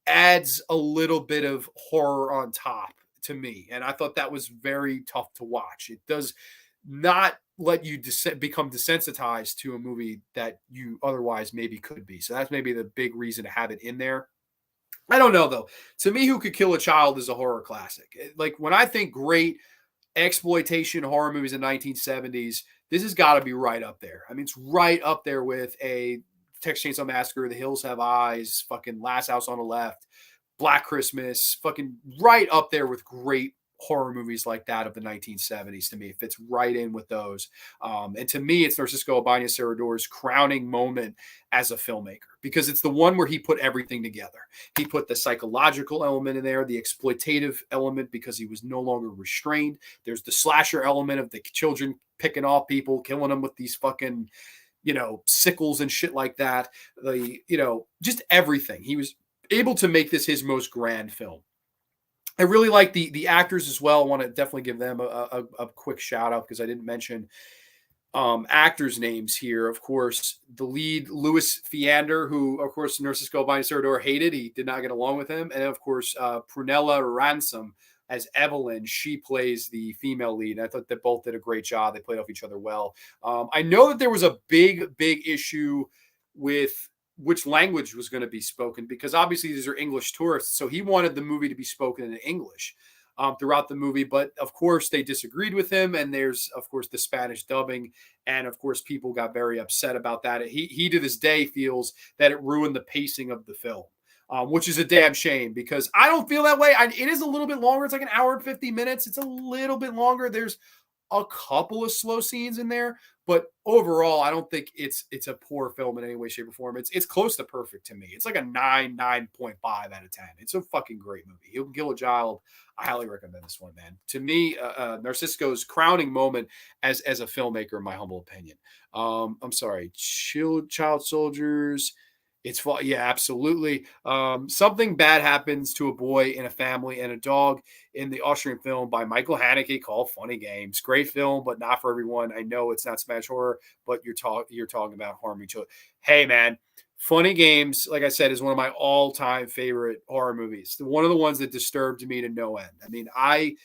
adds a little bit of horror on top to me. And I thought that was very tough to watch. It does not let you become desensitized to a movie that you otherwise maybe could be. So that's maybe the big reason to have it in there. I don't know, though. To me, Who Could Kill a Child is a horror classic. Like, when I think great exploitation horror movies in the 1970s, this has got to be right up there. I mean, it's right up there with a Texas Chainsaw Massacre, The Hills Have Eyes, fucking Last House on the Left, Black Christmas, fucking right up there with great horror movies like that of the 1970s. To me, it fits right in with those. And to me, it's Narsisco Ibanez Serrador's crowning moment as a filmmaker, because it's the one where he put everything together. He put the psychological element in there, the exploitative element because he was no longer restrained. There's the slasher element of the children picking off people, killing them with these fucking, you know, sickles and shit like that. Just everything. He was able to make this his most grand film. I really like the actors as well. I want to definitely give them a quick shout out because I didn't mention actors' names here. Of course, the lead, Louis Fiander, who, of course, Narsisco Ibanez Serrador hated. He did not get along with him. And, of course, Prunella Ransom as Evelyn. She plays the female lead. And I thought they both did a great job. They played off each other well. I know that there was a big issue with which language was going to be spoken, because obviously these are English tourists. So he wanted the movie to be spoken in English throughout the movie. But of course, they disagreed with him. And there's, of course, the Spanish dubbing. And of course, people got very upset about that. He to this day feels that it ruined the pacing of the film. Which is a damn shame, because I don't feel that way. It is a little bit longer. It's like an hour and 50 minutes. It's a little bit longer. There's a couple of slow scenes in there, but overall, I don't think it's a poor film in any way, shape, or form. It's close to perfect to me. It's like a 9.5 out of 10. It's a fucking great movie. He'll Kill a Child. I highly recommend this one, man. To me, Narsisco's crowning moment as a filmmaker, in my humble opinion. I'm sorry, Child Soldiers. Yeah, absolutely. Something bad happens to a boy in a family and a dog in the Austrian film by Michael Haneke called Funny Games. Great film, but not for everyone. I know it's not smash horror, but you're talking about harming children. Hey, man, Funny Games, like I said, is one of my all-time favorite horror movies. One of the ones that disturbed me to no end. I mean, I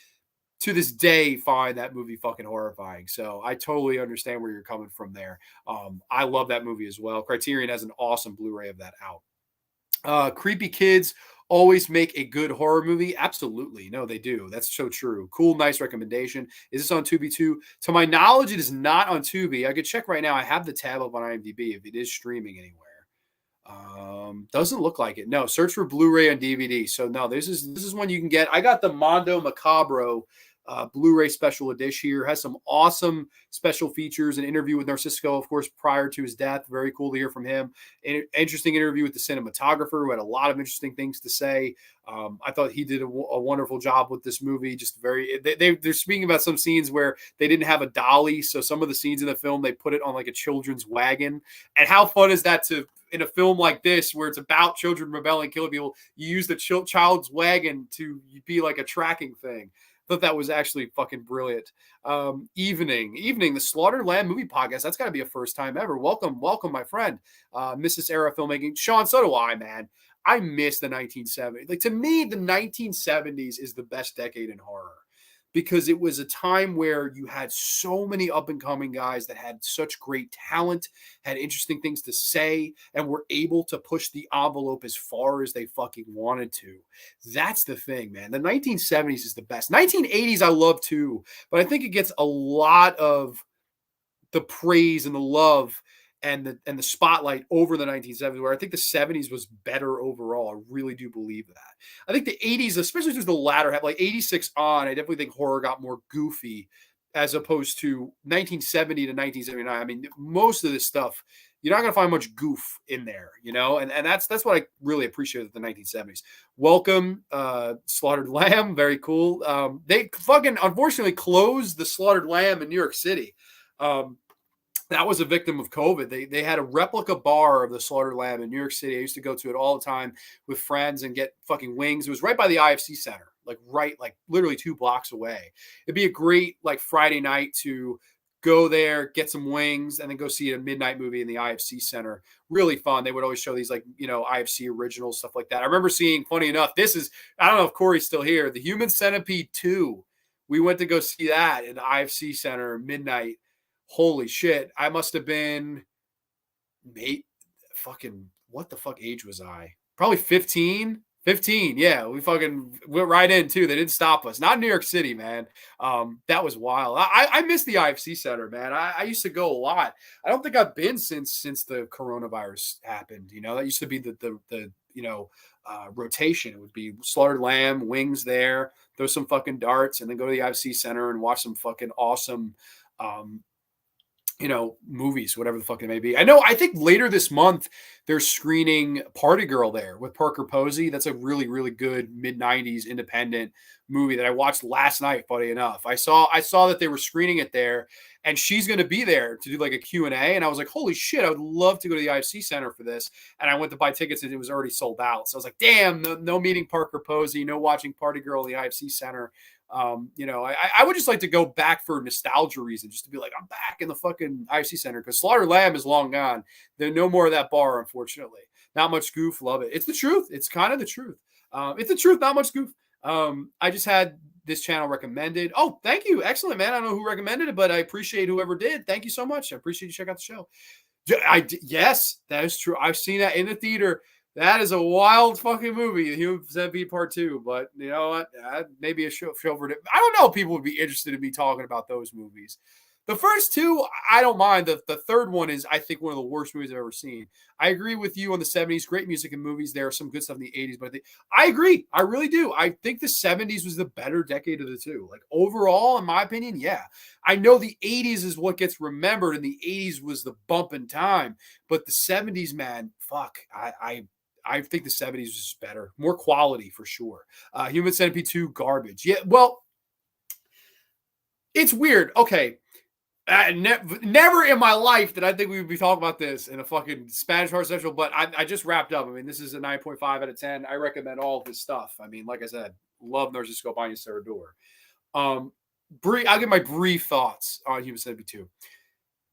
to this day find that movie fucking horrifying. So I totally understand where you're coming from there. I love that movie as well. Criterion has an awesome Blu-ray of that out. Creepy kids always make a good horror movie. Absolutely. No, they do. That's so true. Cool, nice recommendation. Is this on Tubi too? To my knowledge, it is not on Tubi. I could check right now. I have the tab up on IMDb if it is streaming anywhere. Doesn't look like it. No, search for Blu-ray on DVD. So no, this is one you can get. I got the Mondo Macabro Blu-ray special edition here. Has some awesome special features. An interview with Narsisco, of course, prior to his death. Very cool to hear from him. An interesting interview with the cinematographer, who had a lot of interesting things to say. I thought he did a wonderful job with this movie. Just they're speaking about some scenes where they didn't have a dolly. So some of the scenes in the film, they put it on like a children's wagon. And how fun is that to, in a film like this, where it's about children rebelling, killing people, you use the child's wagon to be like a tracking thing. Thought that was actually fucking brilliant. Evening, the Slaughtered Lamb movie podcast. That's got to be a first time ever. Welcome, my friend. Mrs. Era filmmaking. Sean, so do I, man. I miss the 1970s. Like, to me, the 1970s is the best decade in horror, because it was a time where you had so many up and coming guys that had such great talent, had interesting things to say, and were able to push the envelope as far as they fucking wanted to. That's the thing, man. The 1970s is the best. 1980s I love too, but I think it gets a lot of the praise and the love and the spotlight over the 1970s, where I think the 70s was better overall. I really do believe that. I think the 80s, especially through the latter half, like 86 on, I definitely think horror got more goofy as opposed to 1970 to 1979. I mean, most of this stuff, you're not going to find much goof in there, you know? And that's what I really appreciated the 1970s. Welcome, Slaughtered Lamb. Very cool. They fucking unfortunately closed the Slaughtered Lamb in New York City. That was a victim of COVID. They had a replica bar of the Slaughtered Lamb in New York City. I used to go to it all the time with friends and get fucking wings. It was right by the IFC Center, like literally 2 blocks away. It'd be a great like Friday night to go there, get some wings, and then go see a midnight movie in the IFC Center. Really fun. They would always show these like, you know, IFC originals, stuff like that. I remember seeing, funny enough, I don't know if Corey's still here, The Human Centipede 2. We went to go see that in the IFC Center midnight. Holy shit. I must have been what the fuck age was I? Probably 15. 15. Yeah. We fucking went right in too. They didn't stop us. Not in New York City, man. That was wild. I miss the IFC Center, man. I used to go a lot. I don't think I've been since the coronavirus happened. You know, that used to be the rotation. It would be Slaughtered Lamb, wings there, throw some fucking darts, and then go to the IFC Center and watch some fucking awesome movies, whatever the fuck it may be. I think later this month they're screening Party Girl there with Parker Posey. That's a really, really good mid-90s independent movie that I watched last night, funny enough. I saw that they were screening it there, and she's going to be there to do like a Q&A, and I was like, holy shit, I would love to go to the IFC Center for this. And I went to buy tickets and it was already sold out. So I was like, damn, no meeting Parker Posey, no watching Party Girl in the IFC Center. I would just like to go back for nostalgia reasons, just to be like, I'm back in the fucking IFC Center, because Slaughtered Lamb is long gone. There's no more of that bar, unfortunately. Not much goof, love it. It's the truth. It's kind of the truth. It's the truth, not much goof. I just had this channel recommended. Oh, thank you. Excellent, man. I don't know who recommended it, but I appreciate whoever did. Thank you so much. I appreciate you checking out the show. Yes, that is true. I've seen that in the theater. That is a wild fucking movie, The Human Centipede Part 2. But you know what? Maybe a show for it. I don't know if people would be interested in me talking about those movies. The first two, I don't mind. The third one is, I think, one of the worst movies I've ever seen. I agree with you on the 70s. Great music and movies. There are some good stuff in the 80s, but I agree. I really do. I think the 70s was the better decade of the two. Like overall, in my opinion, yeah. I know the 80s is what gets remembered, and the 80s was the bump in time. But the 70s, man, fuck. I think the 70s was just better. More quality for sure. Human Centipede 2, garbage. Yeah, well, it's weird. Okay. Never in my life did I think we would be talking about this in a fucking Spanish Horror Central, but I just wrapped up. I mean, this is a 9.5 out of 10. I recommend all of his stuff. I mean, like I said, love Narsisco Ibanez Serrador. I'll give my brief thoughts on Human Centipede 2.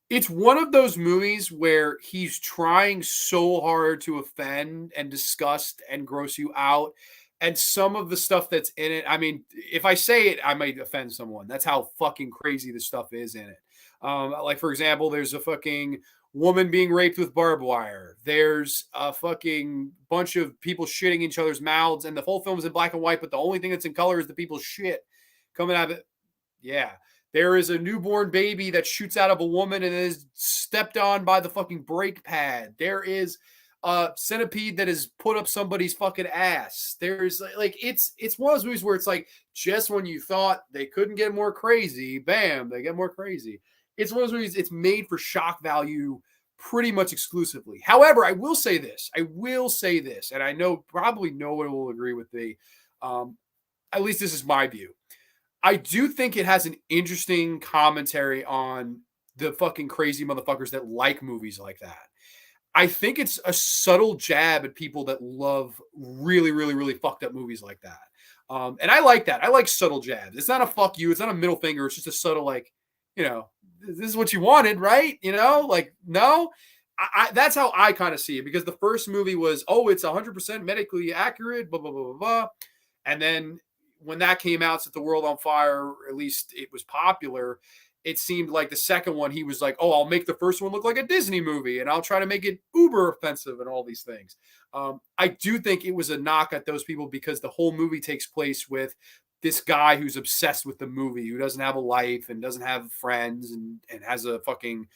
It's one of those movies where he's trying so hard to offend and disgust and gross you out. And some of the stuff that's in it, I mean, if I say it, I might offend someone. That's how fucking crazy the stuff is in it. Like, for example, there's a fucking woman being raped with barbed wire. There's a fucking bunch of people shitting in each other's mouths. And the whole film's in black and white, but the only thing that's in color is the people's shit coming out of it. Yeah. There is a newborn baby that shoots out of a woman and is stepped on by the fucking brake pad. There is a centipede that has put up somebody's fucking ass. There's like, it's one of those movies where it's like, just when you thought they couldn't get more crazy, bam, they get more crazy. It's one of those movies, it's made for shock value pretty much exclusively. However, I will say this, and I know probably no one will agree with me. At least this is my view. I do think it has an interesting commentary on the fucking crazy motherfuckers that like movies like that. I think it's a subtle jab at people that love really, really, really fucked up movies like that. And I like that. I like subtle jabs. It's not a fuck you. It's not a middle finger. It's just a subtle, like, you know, this is what you wanted, right? You know, like, no. That's how I kind of see it, because the first movie was, oh, it's 100% medically accurate, blah, blah, blah, blah, blah. And then when that came out, Set the World on Fire, or at least it was popular, it seemed like the second one, he was like, oh, I'll make the first one look like a Disney movie, and I'll try to make it uber offensive and all these things. I do think it was a knock at those people, because the whole movie takes place with this guy who's obsessed with the movie, who doesn't have a life and doesn't have friends, and has a fucking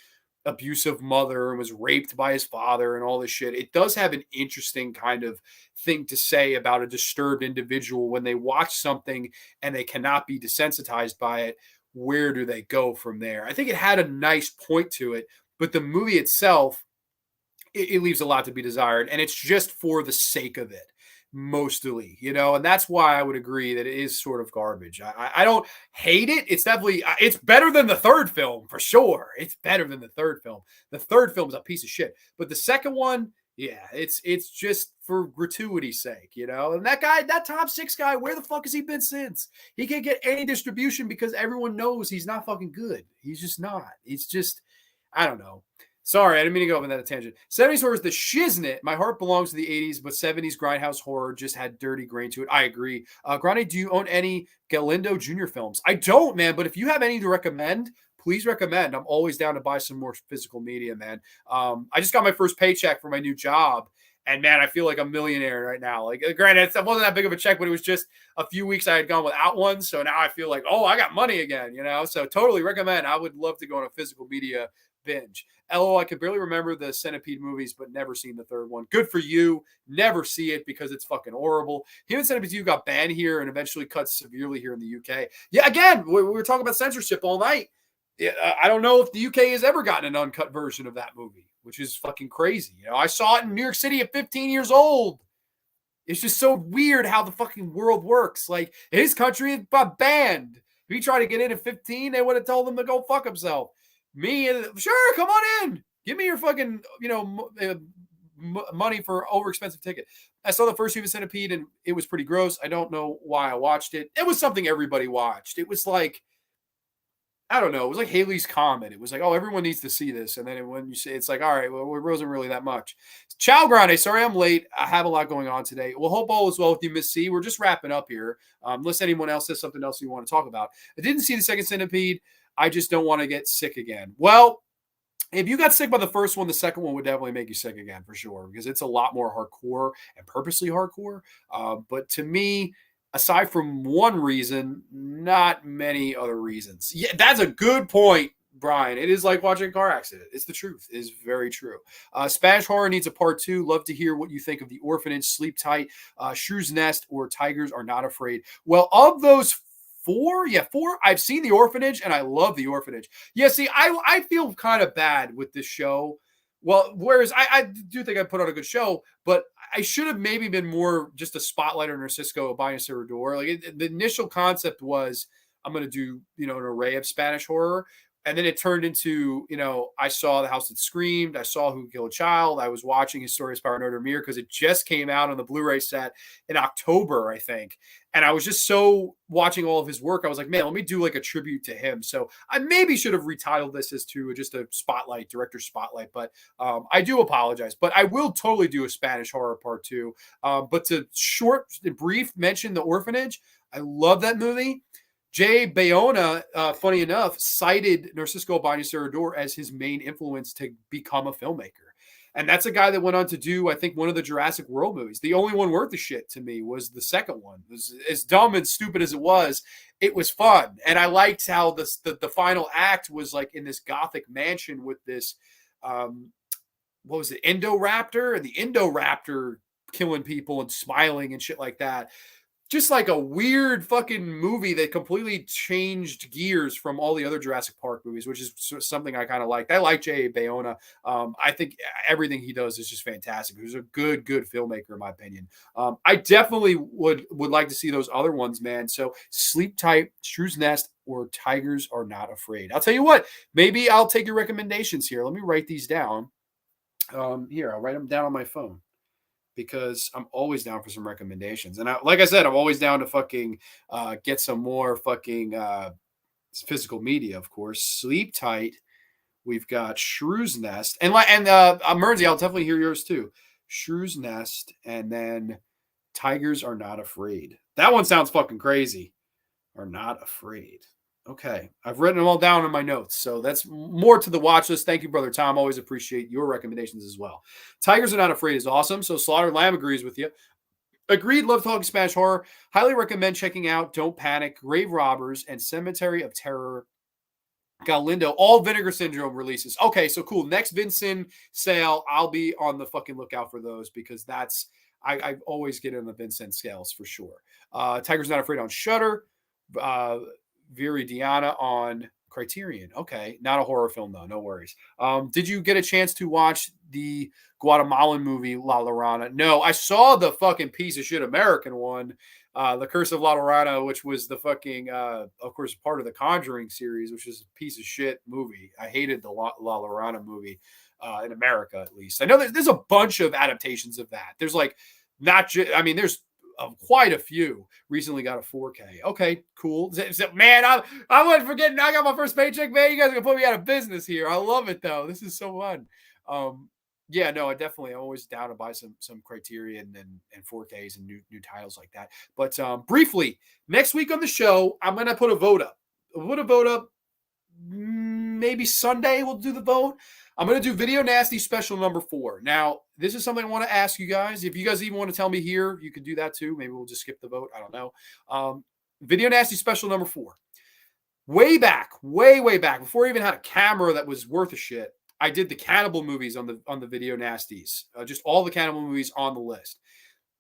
abusive mother and was raped by his father and all this shit. It does have an interesting kind of thing to say about a disturbed individual when they watch something and they cannot be desensitized by it. Where do they go from there? I think it had a nice point to it, but the movie itself, it leaves a lot to be desired, and it's just for the sake of it, mostly, you know, and that's why I would agree that it is sort of garbage. I don't hate it. It's definitely, it's better than the third film for sure. It's better than the third film. The third film is a piece of shit, but the second one, yeah, it's just for gratuity's sake, you know. And that guy, that top 6 guy, where the fuck has he been since? He can't get any distribution because everyone knows he's not fucking good. He's just not. It's just, I don't know. Sorry, I didn't mean to go on that tangent. 70s horror is the shiznit. My heart belongs to the 80s, but 70s grindhouse horror just had dirty grain to it. I agree. Grande, do you own any Galindo Jr. films? I don't, man, but if you have any to recommend, please recommend. I'm always down to buy some more physical media, man. I just got my first paycheck for my new job, and man, I feel like a millionaire right now. Like, granted, it wasn't that big of a check, but it was just a few weeks I had gone without one, so now I feel like, oh, I got money again, you know? So totally recommend. I would love to go on a physical media binge. LOL, I could barely remember the Centipede movies, but never seen the third one. Good for you. Never see it because it's fucking horrible. Human Centipede 2 got banned here and eventually cut severely here in the UK. Yeah, again, we were talking about censorship all night. I don't know if the UK has ever gotten an uncut version of that movie, which is fucking crazy. You know, I saw it in New York City at 15 years old. It's just so weird how the fucking world works. Like, his country is banned. If he tried to get in at 15, they would have told him to go fuck himself. Me, sure, come on in. Give me your fucking, you know, money for overexpensive ticket. I saw the first Human Centipede and it was pretty gross. I don't know why I watched it. It was something everybody watched. It was like, I don't know. It was like Haley's Comet. It was like, oh, everyone needs to see this. And then when you say, it's like, all right, well, it wasn't really that much. Ciao, Grande. Sorry I'm late. I have a lot going on today. We'll hope all is well with you, Miss C. We're just wrapping up here. Unless anyone else has something else you want to talk about. I didn't see the second Centipede. I just don't want to get sick again. Well, if you got sick by the first one, the second one would definitely make you sick again for sure because it's a lot more hardcore and purposely hardcore. But to me, aside from one reason, not many other reasons. Yeah, that's a good point, Brian. It is like watching a car accident. It's the truth. It is very true. Spanish Horror needs a part two. Love to hear what you think of The Orphanage, Sleep Tight, Shrew's Nest, or Tigers Are Not Afraid. Well, of those four, yeah, four, I've seen The Orphanage and I love The Orphanage. Yeah, see, I feel kind of bad with this show. Well, whereas I do think I put on a good show, but I should have maybe been more just a spotlight on Narsisco Ibanez Serrador. Like the initial concept was I'm going to do an array of Spanish horror, and then it turned into I saw The House That Screamed, I saw Who Killed a Child, I was watching Historias para Dormir because it just came out on the Blu-ray set in October, I think. And I was just so watching all of his work. I was like, man, let me do like a tribute to him. So I maybe should have retitled this as to just a spotlight, director spotlight. But I do apologize. But I will totally do a Spanish horror part two. But to short and brief mention The Orphanage, I love that movie. Jay Bayona, funny enough, cited Narsisco Ibanez Serrador as his main influence to become a filmmaker. And that's a guy that went on to do, I think, one of the Jurassic World movies. The only one worth the shit to me was the second one. It was as dumb and stupid as it was fun. And I liked how the final act was like in this gothic mansion with this, what was it, Indoraptor? And the Indoraptor killing people and smiling and shit like that. Just like a weird fucking movie that completely changed gears from all the other Jurassic Park movies, which is something I kind of liked. I like Jay Bayona. I think everything he does is just fantastic. He's a good filmmaker, in my opinion. I definitely would like to see those other ones, man. So Sleep Tight, Shrew's Nest, or Tigers Are Not Afraid. I'll tell you what, maybe I'll take your recommendations here. Let me write these down. Here, I'll write them down on my phone, because I'm always down for some recommendations. And like I said, I'm always down to fucking get some more fucking physical media, of course. Sleep Tight. We've got Shrew's Nest. And Mersey, I'll definitely hear yours too. Shrew's Nest, and then Tigers Are Not Afraid. That one sounds fucking crazy. Are Not Afraid. Okay, I've written them all down in my notes, so that's more to the watch list. Thank you, Brother Tom. Always appreciate your recommendations as well. Tigers Are Not Afraid is awesome, so Slaughtered Lamb agrees with you. Agreed, love talking Spanish horror. Highly recommend checking out Don't Panic, Grave Robbers, and Cemetery of Terror. Galindo, all Vinegar Syndrome releases. Okay, so cool. Next Vincent sale, I'll be on the fucking lookout for those, because that's I always get in the Vincent scales for sure. Tigers Not Afraid on Shudder. Viridiana on Criterion. Okay, not a horror film though. No worries. Did you get a chance to watch the Guatemalan movie La Llorona? No, I saw the fucking piece of shit American one, The Curse of La Llorona, which was the fucking, of course, part of the Conjuring series, which is a piece of shit movie. I hated the La Llorona movie in America, at least. I know there's a bunch of adaptations of that. There's like not just, I mean, there's quite a few. Recently got a 4K. Okay, cool. Man, I wasn't forgetting. I got my first paycheck, man. You guys are gonna put me out of business here. I love it though. This is so fun. Yeah, no, I'm always down to buy some Criterion and 4Ks and new titles like that. But briefly, next week on the show, I'm gonna put a vote up. Maybe Sunday we'll do the vote. I'm going to do Video Nasty Special number 4. Now, this is something I want to ask you guys. If you guys even want to tell me here, you could do that too. Maybe we'll just skip the vote. I don't know. Video Nasty Special number 4. Way back, way back, before I even had a camera that was worth a shit, I did the cannibal movies on the Video Nasties. Just all the cannibal movies on the list.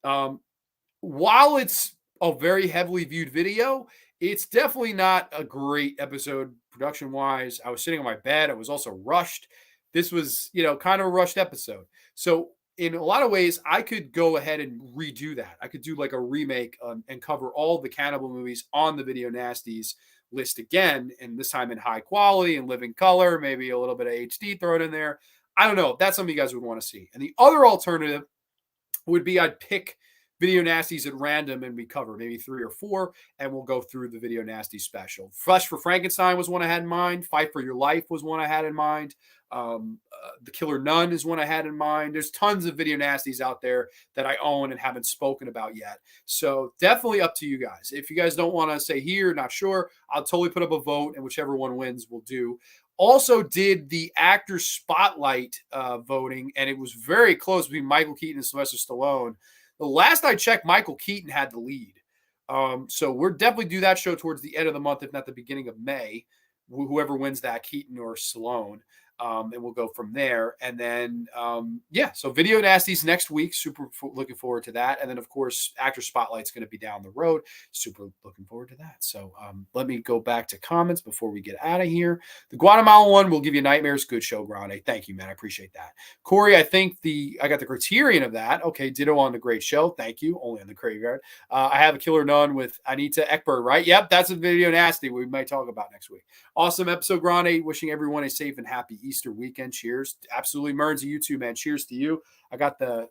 While it's a very heavily viewed video, it's definitely not a great episode production-wise. I was sitting on my bed. I was also rushed. This was, kind of a rushed episode. So in a lot of ways, I could go ahead and redo that. I could do like a remake and cover all the cannibal movies on the Video Nasties list again, and this time in high quality and living color, maybe a little bit of HD thrown in there. I don't know. That's something you guys would want to see. And the other alternative would be I'd pick video nasties at random, and we cover maybe 3 or 4, and we'll go through the video nasty special. Flesh for Frankenstein was one I had in mind. Fight for Your Life was one I had in mind. The Killer Nun is one I had in mind. There's tons of video nasties out there that I own and haven't spoken about yet. So definitely up to you guys. If you guys don't want to say here, not sure, I'll totally put up a vote, and whichever one wins, we'll do. Also did the actor spotlight voting, and it was very close between Michael Keaton and Sylvester Stallone. The last I checked, Michael Keaton had the lead. So we'll definitely do that show towards the end of the month, if not the beginning of May, whoever wins that, Keaton or Stallone. And we'll go from there. And then, so Video Nasties next week. Super looking forward to that. And then, of course, Actor Spotlight's going to be down the road. Super looking forward to that. So let me go back to comments before we get out of here. The Guatemala one will give you nightmares. Good show, Grande. Thank you, man. I appreciate that. Corey, I think I got the criterion of that. Okay, ditto on the great show. Thank you. Only on the graveyard. I have a Killer Nun with Anita Ekberg, right? Yep, that's a Video Nasty we might talk about next week. Awesome episode, Grande. Wishing everyone a safe and happy Easter weekend. Cheers. Absolutely, Merns, you too, man. Cheers to you. I got the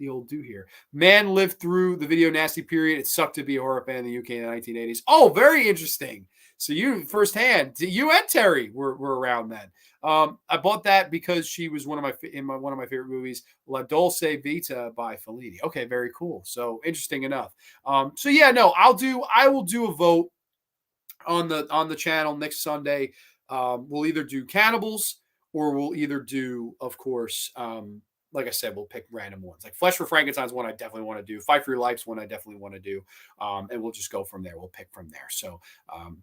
old do here. Man lived through the Video Nasty period. It sucked to be a horror fan in the UK in the 1980s. Oh, very interesting. So you firsthand, you and Terry were around then. I bought that because she was one of my favorite movies, La Dolce Vita by Fellini. Okay, very cool. So interesting enough. I will do a vote on the channel next Sunday. We'll either do Cannibals, or we'll either do, of course, like I said, we'll pick random ones. Like Flesh for Frankenstein's one I definitely want to do. Fight for Your Life's one I definitely want to do. And we'll just go from there. We'll pick from there. So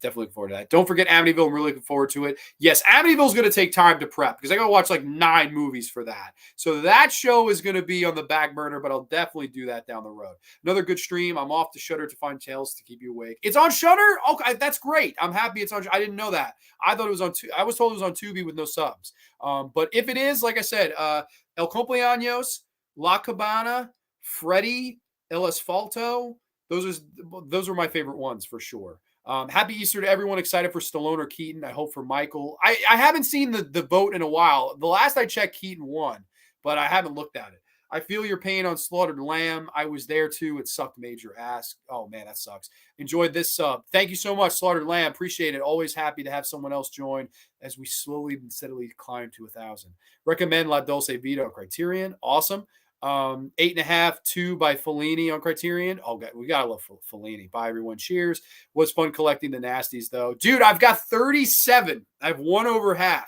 definitely looking forward to that. Don't forget Amityville. I'm really looking forward to it. Yes, Amityville's going to take time to prep because I got to watch like 9 movies for that. So that show is going to be on the back burner, but I'll definitely do that down the road. Another good stream. I'm off to Shudder to find tales to keep you awake. It's on Shudder? Okay, that's great. I'm happy it's on. I didn't know that. I thought it was on. I was told it was on Tubi with no subs. But if it is, like I said, El Cumpleaños, La Cabana, Freddy, El Asfalto. Those are my favorite ones for sure. Happy Easter to everyone. Excited for Stallone or Keaton. I hope for Michael. I haven't seen the vote in a while. The last I checked, Keaton won, but I haven't looked at it. I feel your pain on Slaughtered Lamb. I was there too. It sucked major ass. Oh man, that sucks. Enjoyed this sub. Thank you so much, Slaughtered Lamb. Appreciate it. Always happy to have someone else join as we slowly and steadily climb to 1,000. Recommend La Dolce Vita on Criterion. Awesome. 8.5, 2 by Fellini on Criterion. Oh, God, we gotta love Fellini. Bye, everyone. Cheers. Was fun collecting the nasties, though. Dude, I've got 37. I have one over half.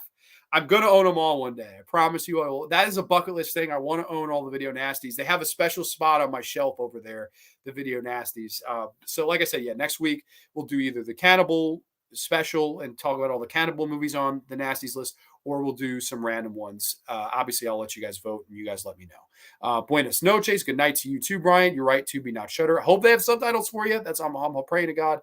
I'm going to own them all one day. I promise you I will. That is a bucket list thing. I want to own all the Video Nasties. They have a special spot on my shelf over there, the Video Nasties. So like I said, next week we'll do either the Cannibal special and talk about all the Cannibal movies on the Nasties list, or we'll do some random ones. Obviously, I'll let you guys vote, and you guys let me know. Buenas noches. Good night to you too, Brian. You're right, Tubi, not Shudder. I hope they have subtitles for you. I'm praying to God.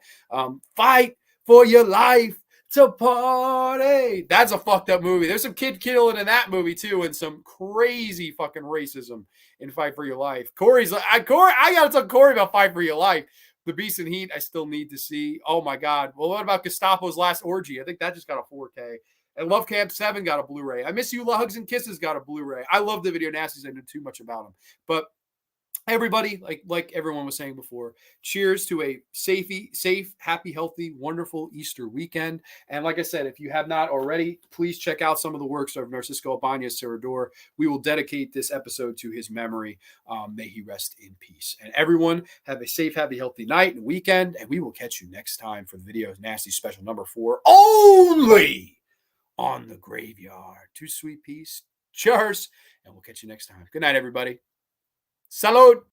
Fight for your life. To party. That's a fucked up movie. There's some kid killing in that movie too, and some crazy fucking racism in Fight for Your Life. Corey's like, I gotta tell Corey about Fight for Your Life. The Beast in Heat, I still need to see. Oh my God. Well, what about Gestapo's Last Orgy? I think that just got a 4K. And Love Camp 7 got a Blu-ray. I Miss You, Hugs and Kisses got a Blu-ray. I love the Video Nasties. I know too much about them. But everybody, like everyone was saying before, cheers to a safe, happy, healthy, wonderful Easter weekend. And like I said, if you have not already, please check out some of the works of Narsisco Ibanez Serrador. We will dedicate this episode to his memory. May he rest in peace. And everyone have a safe, happy, healthy night and weekend. And we will catch you next time for the Video Nasty special number 4, only on the Graveyard. To sweet peace. Cheers. And we'll catch you next time. Good night, everybody. Salud!